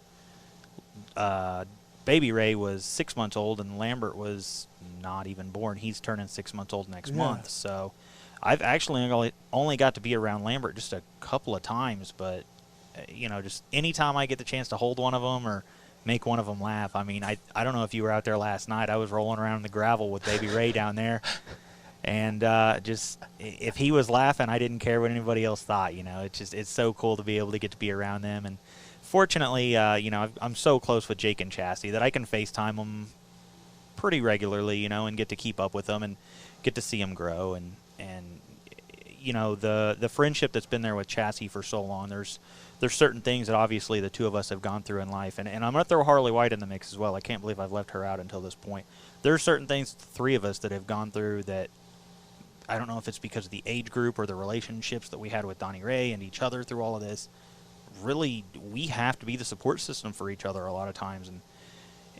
Baby Ray was 6 months old, and Lambert was not even born. He's turning 6 months old next month. So I've actually only got to be around Lambert just a couple of times, but just anytime I get the chance to hold one of them or make one of them laugh. I mean, I don't know if you were out there last night. I was rolling around in the gravel with Baby Ray down there. And just if he was laughing, I didn't care what anybody else thought. It's so cool to be able to get to be around them. And fortunately, I'm so close with Jake and Chassie that I can FaceTime them pretty regularly, and get to keep up with them and get to see them grow. And the friendship that's been there with Chassie for so long. There's certain things that obviously the two of us have gone through in life, and I'm going to throw Harley White in the mix as well. I can't believe I've left her out until this point. There's certain things, the three of us, that have gone through that. I don't know if it's because of the age group or the relationships that we had with Donnie Ray and each other through all of this. Really, we have to be the support system for each other a lot of times.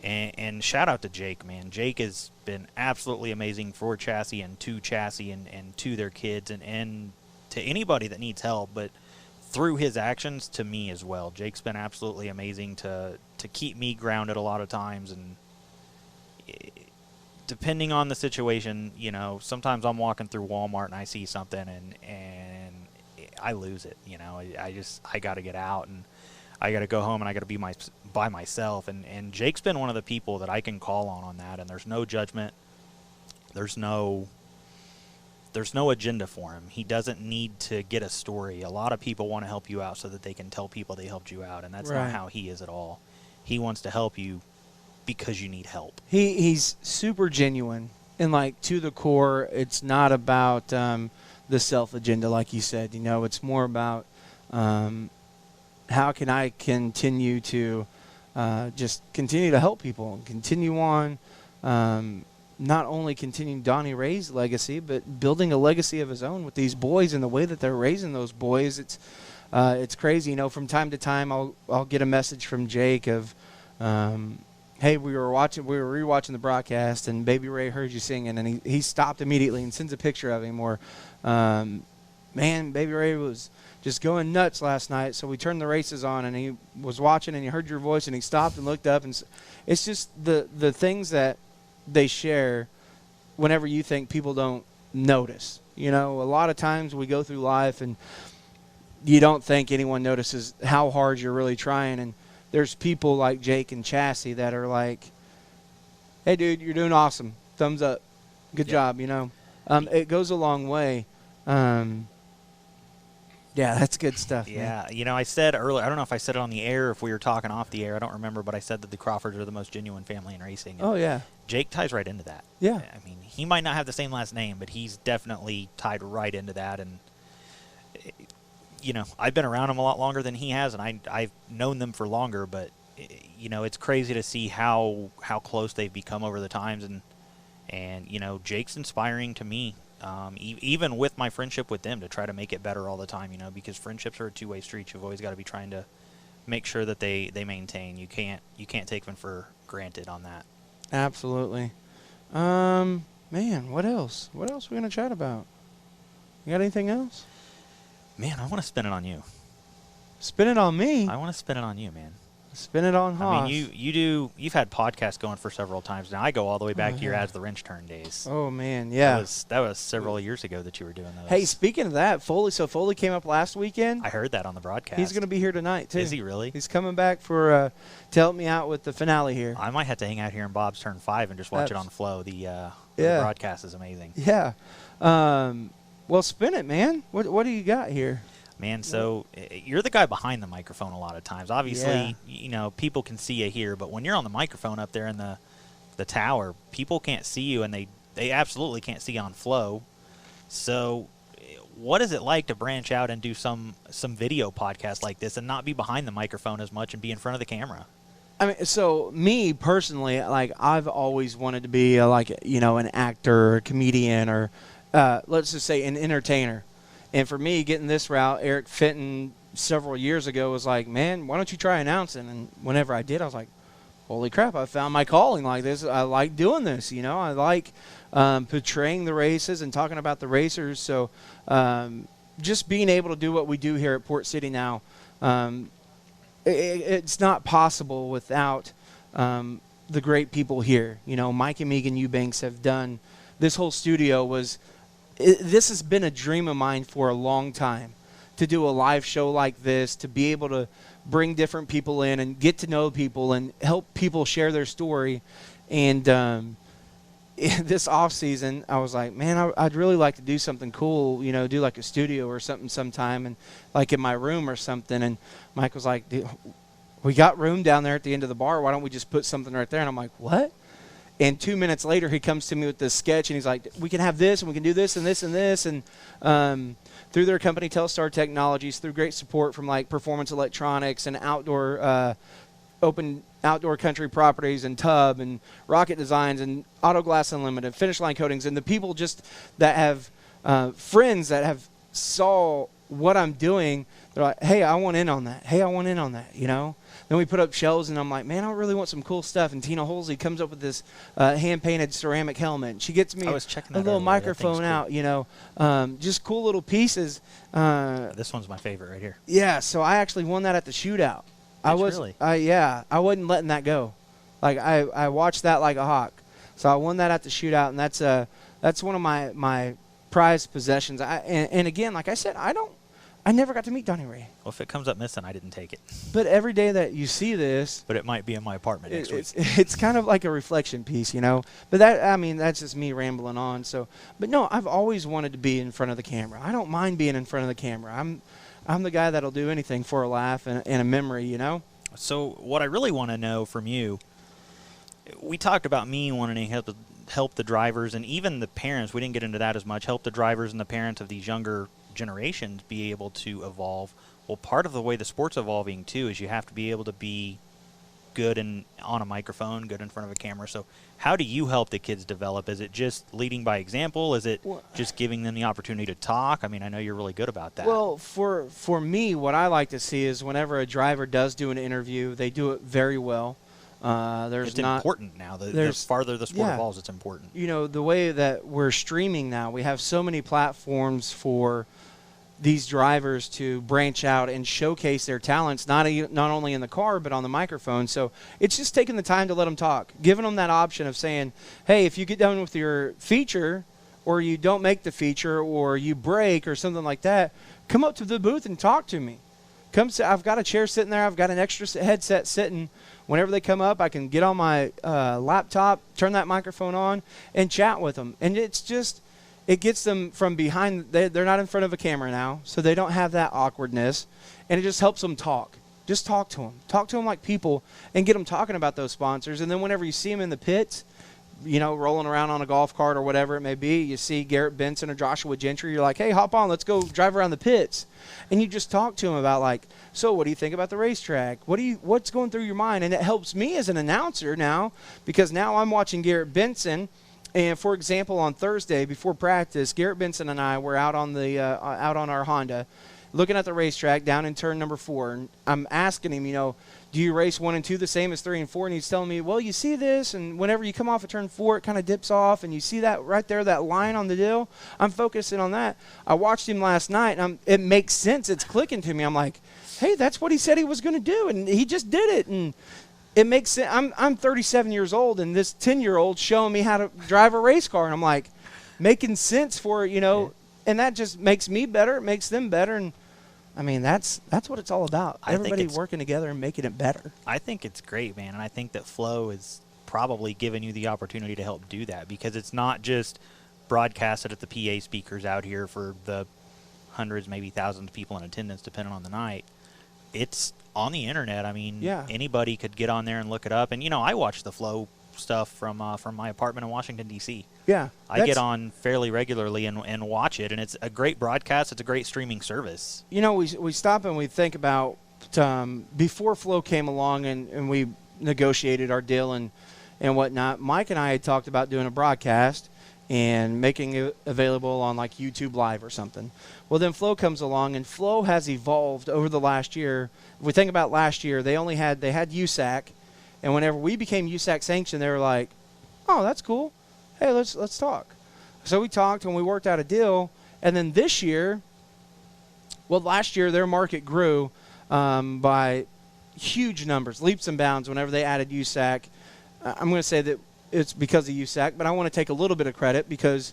And shout out to Jake, man. Jake has been absolutely amazing for Chassie and to Chassie and to their kids and to anybody that needs help. But through his actions, to me as well. Jake's been absolutely amazing to keep me grounded a lot of times. And depending on the situation, sometimes I'm walking through Walmart and I see something and I lose it. I got to get out and I got to go home and I got to be by myself. And Jake's been one of the people that I can call on that. And there's no judgment. There's no agenda for him. He doesn't need to get a story. A lot of people want to help you out so that they can tell people they helped you out. And that's not how he is at all. He wants to help you because you need help. He's super genuine and to the core. It's not about the self agenda, like you said. It's more about how can I continue to just continue to help people and continue on, not only continuing Donnie Ray's legacy, but building a legacy of his own with these boys and the way that they're raising those boys. It's crazy. From time to time, I'll get a message from Jake of. Hey, we were rewatching the broadcast, and Baby Ray heard you singing, and he stopped immediately and sends a picture of him where, man, Baby Ray was just going nuts last night, so we turned the races on, and he was watching, and he heard your voice, and he stopped and looked up, and it's just the things that they share whenever you think people don't notice. A lot of times we go through life, and you don't think anyone notices how hard you're really trying, and there's people like Jake and Chassie that are like, hey, dude, you're doing awesome. Thumbs up. Good Yeah. job. It goes a long way. Yeah, that's good stuff. man. Yeah, I said earlier, I don't know if I said it on the air or if we were talking off the air, I don't remember, but I said that the Crawfords are the most genuine family in racing. And Oh yeah. Jake ties right into that. Yeah. I mean, he might not have the same last name, but he's definitely tied right into that. And, I've been around him a lot longer than he has, and I've known them for longer, but, it's crazy to see how close they've become over the times. And Jake's inspiring to me. Even with my friendship with them, to try to make it better all the time, because friendships are a two-way street. You've always got to be trying to make sure that they maintain. You can't take them for granted on that. Absolutely. Man, what else? What else are we gonna chat about? You got anything else? Man, I want to spin it on you. Spin it on me. I want to spin it on you, man. Spin it on Haas. I mean, you've had podcasts going for several times now. I go all the way back to your As the Wrench Turn days. Oh man, yeah. That was several years ago that you were doing those. Hey, speaking of that, Foley came up last weekend. I heard that on the broadcast. He's going to be here tonight too. Is he really? He's coming back to help me out with the finale here. I might have to hang out here in Bob's Turn 5 and just watch it on Flow. The broadcast is amazing. Yeah. Well, spin it, man. What do you got here? Man, so you're the guy behind the microphone a lot of times. Obviously, people can see you here, but when you're on the microphone up there in the tower, people can't see you, and they absolutely can't see on Flow. So what is it like to branch out and do some video podcast like this and not be behind the microphone as much and be in front of the camera? I mean, so me personally, like I've always wanted to be an actor or a comedian or let's just say an entertainer. And for me, getting this route, Eric Fenton several years ago was like, man, why don't you try announcing? And whenever I did, I was like, holy crap, I found my calling like this. I like doing this, I like portraying the races and talking about the racers. So just being able to do what we do here at Port City now, it's not possible without the great people here. Mike and Megan Eubanks have done, this whole studio this has been a dream of mine for a long time, to do a live show like this, to be able to bring different people in and get to know people and help people share their story. And this off season, I was like, man, I'd really like to do something cool, do like a studio or something sometime, and like in my room or something. And Mike was like, we got room down there at the end of the bar. Why don't we just put something right there? And I'm like, what? And 2 minutes later, he comes to me with this sketch, and he's like, we can have this, and we can do this and this and this. And through their company, Telstar Technologies, through great support from like Performance Electronics and Open Outdoor Country Properties and Tub and Rocket Designs and Auto Glass Unlimited, Finish Line Coatings, and the people just that have friends that have saw what I'm doing, they're like, hey, I want in on that. Hey, I want in on that, Then we put up shelves, and I'm like, man, I really want some cool stuff. And Tina Holsey comes up with this hand-painted ceramic helmet. She gets me a little microphone out, cool. Just cool little pieces. This one's my favorite right here. Yeah, so I actually won that at the shootout. I wasn't letting that go. Like I watched that like a hawk. So I won that at the shootout, and that's one of my prized possessions. And again, like I said, I never got to meet Donnie Ray. Well, if it comes up missing, I didn't take it. But every day that you see this, but it might be in my apartment next week. It's kind of like a reflection piece, But that's just me rambling on. So, but no, I've always wanted to be in front of the camera. I don't mind being in front of the camera. I'm the guy that'll do anything for a laugh and a memory, So what I really want to know from you, we talked about me wanting to help the drivers and even the parents. We didn't get into that as much. Help the drivers and the parents of these younger generations be able to evolve. Well, part of the way the sport's evolving too is you have to be able to be good on a microphone, good in front of a camera. So how do you help the kids develop? Is it just leading by example? Is it just giving them the opportunity to talk? I mean, I know you're really good about that. Well, for me, what I like to see is whenever a driver does do an interview, they do it very well. It's important now. The farther the sport evolves, it's important. The way that we're streaming now, we have so many platforms for these drivers to branch out and showcase their talents, not only in the car but on the microphone. So it's just taking the time to let them talk, giving them that option of saying, hey, if you get done with your feature or you don't make the feature or you break or something like that, come up to the booth and talk to me. I've got a chair sitting there. I've got an extra headset sitting. Whenever they come up, I can get on my laptop, turn that microphone on, and chat with them. And it's just, it gets them from behind. They're not in front of a camera now, so they don't have that awkwardness. And it just helps them talk. Just talk to them. Talk to them like people and get them talking about those sponsors. And then whenever you see them in the pits, you know, rolling around on a golf cart or whatever it may be, you see Garrett Benson or Joshua Gentry, you're like, hey, hop on, let's go drive around the pits. And you just talk to them about, like, so what do you think about the racetrack? What's going through your mind? And it helps me as an announcer now, because now I'm watching Garrett Benson. And, for example, on Thursday before practice, Garrett Benson and I were out on our Honda looking at the racetrack down in turn number 4. And I'm asking him, you know, do you race 1 and 2 the same as 3 and 4? And he's telling me, well, you see this, and whenever you come off of turn 4, it kind of dips off, and you see that right there, that line on the deal. I'm focusing on that. I watched him last night, and it makes sense. It's clicking to me. I'm like, hey, that's what he said he was going to do, and he just did it. And it makes sense. I'm 37 years old, and this 10-year-old showing me how to drive a race car, and I'm like, making sense for, you know, and that just makes me better. It makes them better, and I mean, that's what it's all about. Everybody working together and making it better. I think it's great, man, and I think that Flow is probably giving you the opportunity to help do that, because it's not just broadcasted at the PA speakers out here for the hundreds, maybe thousands of people in attendance, depending on the night. It's on the internet. I mean, anybody could get on there and look it up. And, you know, I watch the Flow stuff from my apartment in Washington, D.C. Yeah. I get on fairly regularly and watch it, and it's a great broadcast. It's a great streaming service. You know, we stop and we think about before Flow came along and we negotiated our deal and whatnot, Mike and I had talked about doing a broadcast and making it available on like YouTube Live or something. Well, then Flow comes along, and Flow has evolved over the last year. If we think about last year, they had USAC, and whenever we became USAC sanctioned, they were like, oh, that's cool. Hey, let's talk. So we talked and we worked out a deal, and then this year, well, last year their market grew by huge numbers, leaps and bounds whenever they added USAC. I'm going to say that it's because of USAC, but I want to take a little bit of credit because,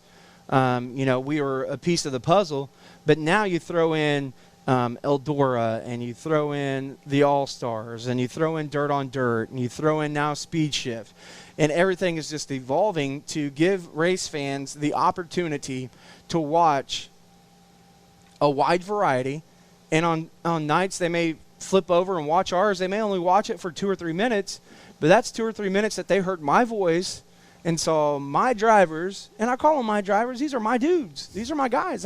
you know, we were a piece of the puzzle. But now you throw in Eldora, and you throw in the All-Stars, and you throw in Dirt on Dirt, and you throw in now Speed Shift. And everything is just evolving to give race fans the opportunity to watch a wide variety. And on nights they may flip over and watch ours. They may only watch it for 2 or 3 minutes, but that's 2 or 3 minutes that they heard my voice and saw my drivers. And I call them my drivers. These are my dudes. These are my guys.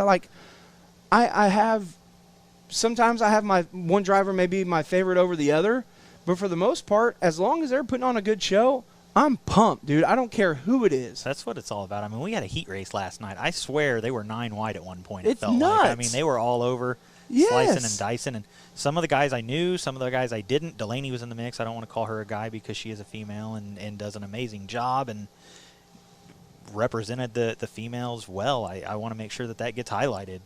Sometimes I have my one driver may be my favorite over the other, but for the most part, as long as they're putting on a good show, I'm pumped, dude. I don't care who it is. That's what it's all about. I mean, we had a heat race last night. I swear they were 9 wide at one point. It's felt nuts. like. I mean, they were all over, slicing and dicing. And some of the guys I knew, some of the guys I didn't. Delaney was in the mix. I don't want to call her a guy because she is a female and does an amazing job and represented the females well. I want to make sure that gets highlighted.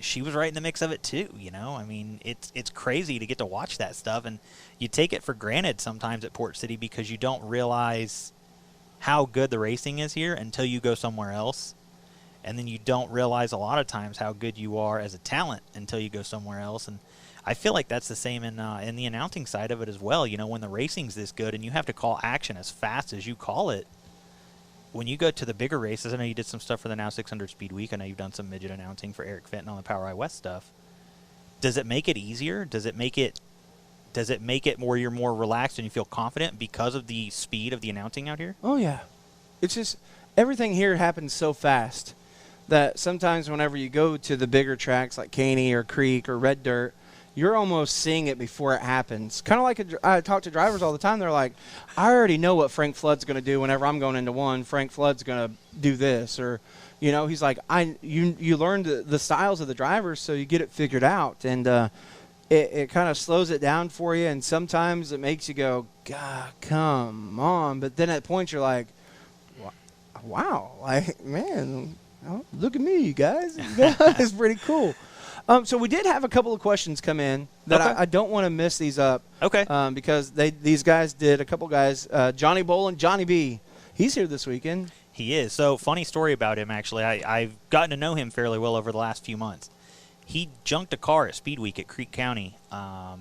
She was right in the mix of it too, you know. I mean, it's crazy to get to watch that stuff, and you take it for granted sometimes at Port City because you don't realize how good the racing is here until you go somewhere else, and then you don't realize a lot of times how good you are as a talent until you go somewhere else. And I feel like that's the same in the announcing side of it as well. You know, when the racing's this good and you have to call action as fast as you call it. When you go to the bigger races, I know you did some stuff for the Now 600 Speed Week. I know you've done some midget announcing for Eric Fenton on the Power I West stuff. Does it make it easier? Does it make it where you're more relaxed and you feel confident because of the speed of the announcing out here? Oh, yeah. It's just everything here happens so fast that sometimes whenever you go to the bigger tracks like Caney or Creek or Red Dirt, you're almost seeing it before it happens. Kind of like I talk to drivers all the time. They're like, I already know what Frank Flood's going to do whenever I'm going into one. Frank Flood's going to do this. Or, you know, he's like, you learn the styles of the drivers, so you get it figured out. And it kind of slows it down for you. And sometimes it makes you go, God, come on. But then at points you're like, wow, like, man, look at me, you guys. It's pretty cool. So we did have a couple of questions come in that I don't want to mess these up. Okay. Because these guys did, a couple guys, Johnny Bowl and Johnny B. He's here this weekend. He is. So funny story about him, actually. I've gotten to know him fairly well over the last few months. He junked a car at Speed Week at Creek County. What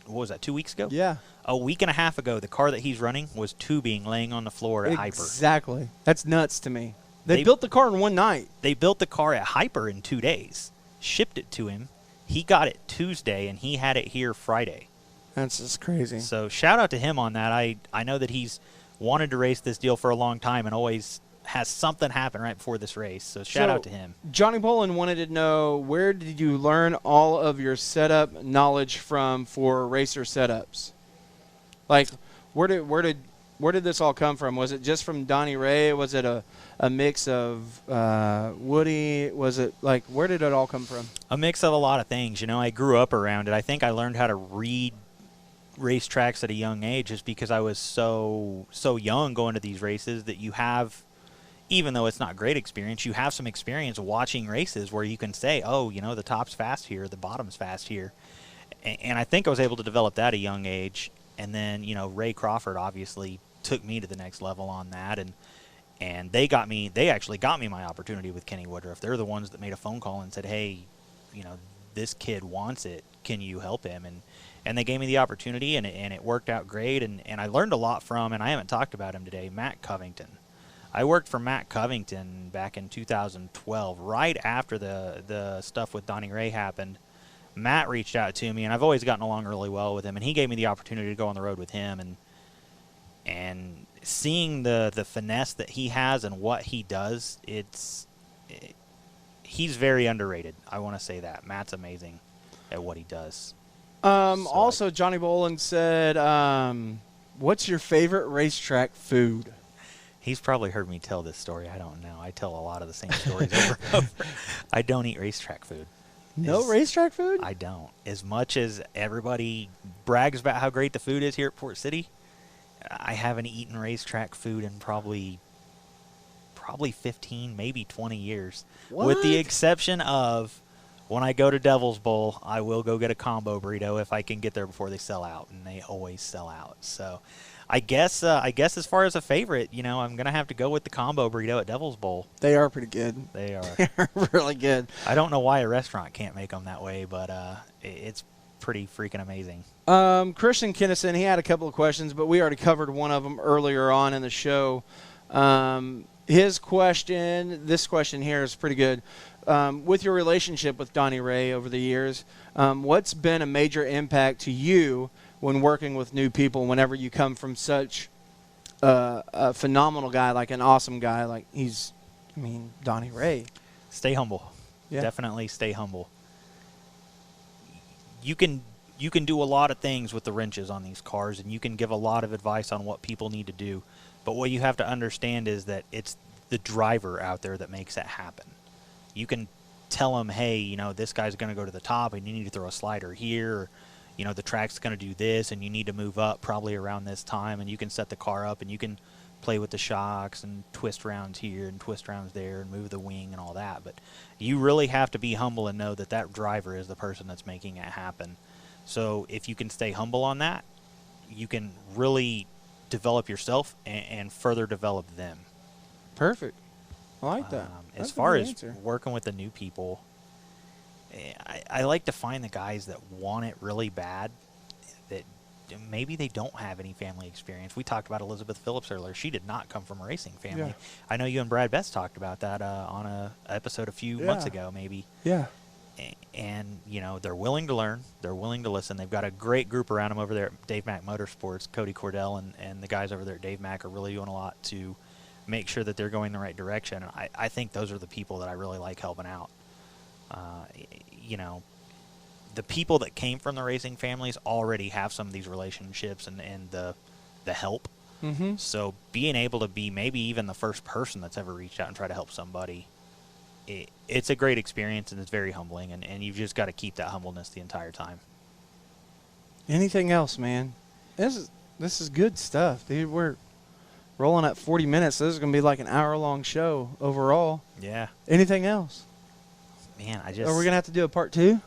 was that, 2 weeks ago? Yeah. A week and a half ago, the car that he's running was tubing laying on the floor at Hyper. Exactly. That's nuts to me. They built the car in one night. They built the car at Hyper in 2 days, shipped it to him. He got it Tuesday, and he had it here Friday. That's just crazy. So shout out to him on that. I know that he's wanted to race this deal for a long time and always has something happen right before this race. So shout out to him. Johnny Bolin wanted to know, where did you learn all of your setup knowledge from for racer setups? Like, where did this all come from? Was it just from Donnie Ray? Was it a mix of Woody? Was it like, where did it all come from? A mix of a lot of things. You know, I grew up around it. I think I learned how to read racetracks at a young age just because I was so young going to these races, that you have, even though it's not great experience, you have some experience watching races where you can say, oh, you know, the top's fast here, the bottom's fast here. And I think I was able to develop that at a young age. And then, you know, Ray Crawford obviously took me to the next level on that. And they actually got me my opportunity with Kenny Woodruff. They're the ones that made a phone call and said, hey, you know, this kid wants it. Can you help him? And they gave me the opportunity, and it worked out great. And I learned a lot from, and I haven't talked about him today, Matt Covington. I worked for Matt Covington back in 2012, right after the stuff with Donnie Ray happened. Matt reached out to me, and I've always gotten along really well with him, and he gave me the opportunity to go on the road with him. And seeing the finesse that he has and what he does, he's very underrated. I want to say that. Matt's amazing at what he does. Also, Johnny Bolin said, what's your favorite racetrack food? He's probably heard me tell this story. I don't know. I tell a lot of the same stories over and over. I don't eat racetrack food. No racetrack food? I don't. As much as everybody brags about how great the food is here at Port City, I haven't eaten racetrack food in probably 15, maybe 20 years. What? With the exception of when I go to Devil's Bowl, I will go get a combo burrito if I can get there before they sell out, and they always sell out. So I guess as far as a favorite, you know, I'm going to have to go with the combo burrito at Devil's Bowl. They are pretty good. They are. They're really good. I don't know why a restaurant can't make them that way, but it's pretty freaking amazing. Christian Kinnison, he had a couple of questions, but we already covered one of them earlier on in the show. This question here is pretty good. With your relationship with Donnie Ray over the years, what's been a major impact to you when working with new people whenever you come from such a phenomenal guy, like an awesome guy like Donnie Ray? Stay humble. Yeah. Definitely stay humble. You can do a lot of things with the wrenches on these cars, and you can give a lot of advice on what people need to do. But what you have to understand is that it's the driver out there that makes it happen. You can tell them, hey, you know, this guy's going to go to the top, and you need to throw a slider here. Or, you know, the track's going to do this, and you need to move up probably around this time. And you can set the car up, and you can play with the shocks and twist rounds here and twist rounds there and move the wing and all that. But you really have to be humble and know that that driver is the person that's making it happen. So if you can stay humble on that, you can really develop yourself and further develop them. Perfect. I like that. As far as working with the new people, I like to find the guys that want it really bad, that maybe they don't have any family experience. We talked about Elizabeth Phillips earlier. She did not come from a racing family. Yeah. I know you and Brad Betts talked about that on a episode a few months ago, maybe. Yeah. And, you know, they're willing to learn. They're willing to listen. They've got a great group around them over there at Dave Mack Motorsports. Cody Cordell and the guys over there at Dave Mack are really doing a lot to make sure that they're going the right direction. And I think those are the people that I really like helping out. You know, the people that came from the racing families already have some of these relationships and the help. Mm-hmm. So being able to be maybe even the first person that's ever reached out and tried to help somebody, it's a great experience, and it's very humbling, and you've just got to keep that humbleness the entire time. Anything else, man? This is good stuff, dude. We're rolling at 40 minutes. So this is going to be like an hour-long show overall. Yeah. Anything else? Man, Are we going to have to do a part 2?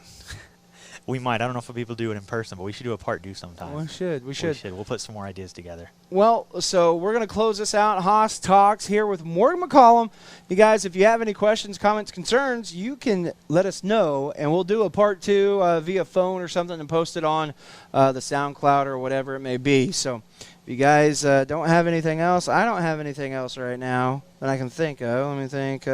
We might. I don't know if people do it in person, but we should do a part 2 sometime. We should. We should. We'll put some more ideas together. Well, so we're going to close this out. Haas Talks here with Morrgon McCollom. You guys, if you have any questions, comments, concerns, you can let us know, and we'll do a part 2 via phone or something and post it on the SoundCloud or whatever it may be. So if you guys don't have anything else, I don't have anything else right now that I can think of. Let me think.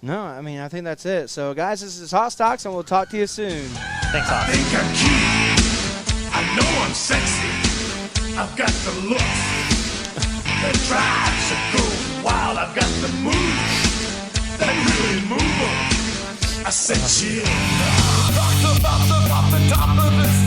No, I mean, I think that's it. So, guys, this is Haas Talks, and we'll talk to you soon. Thanks, I Haas. think I'm cute. I know I'm sexy. I've got the looks that drive to go wild. I've got the moves that really move 'em. I said chill. Talks about the top of his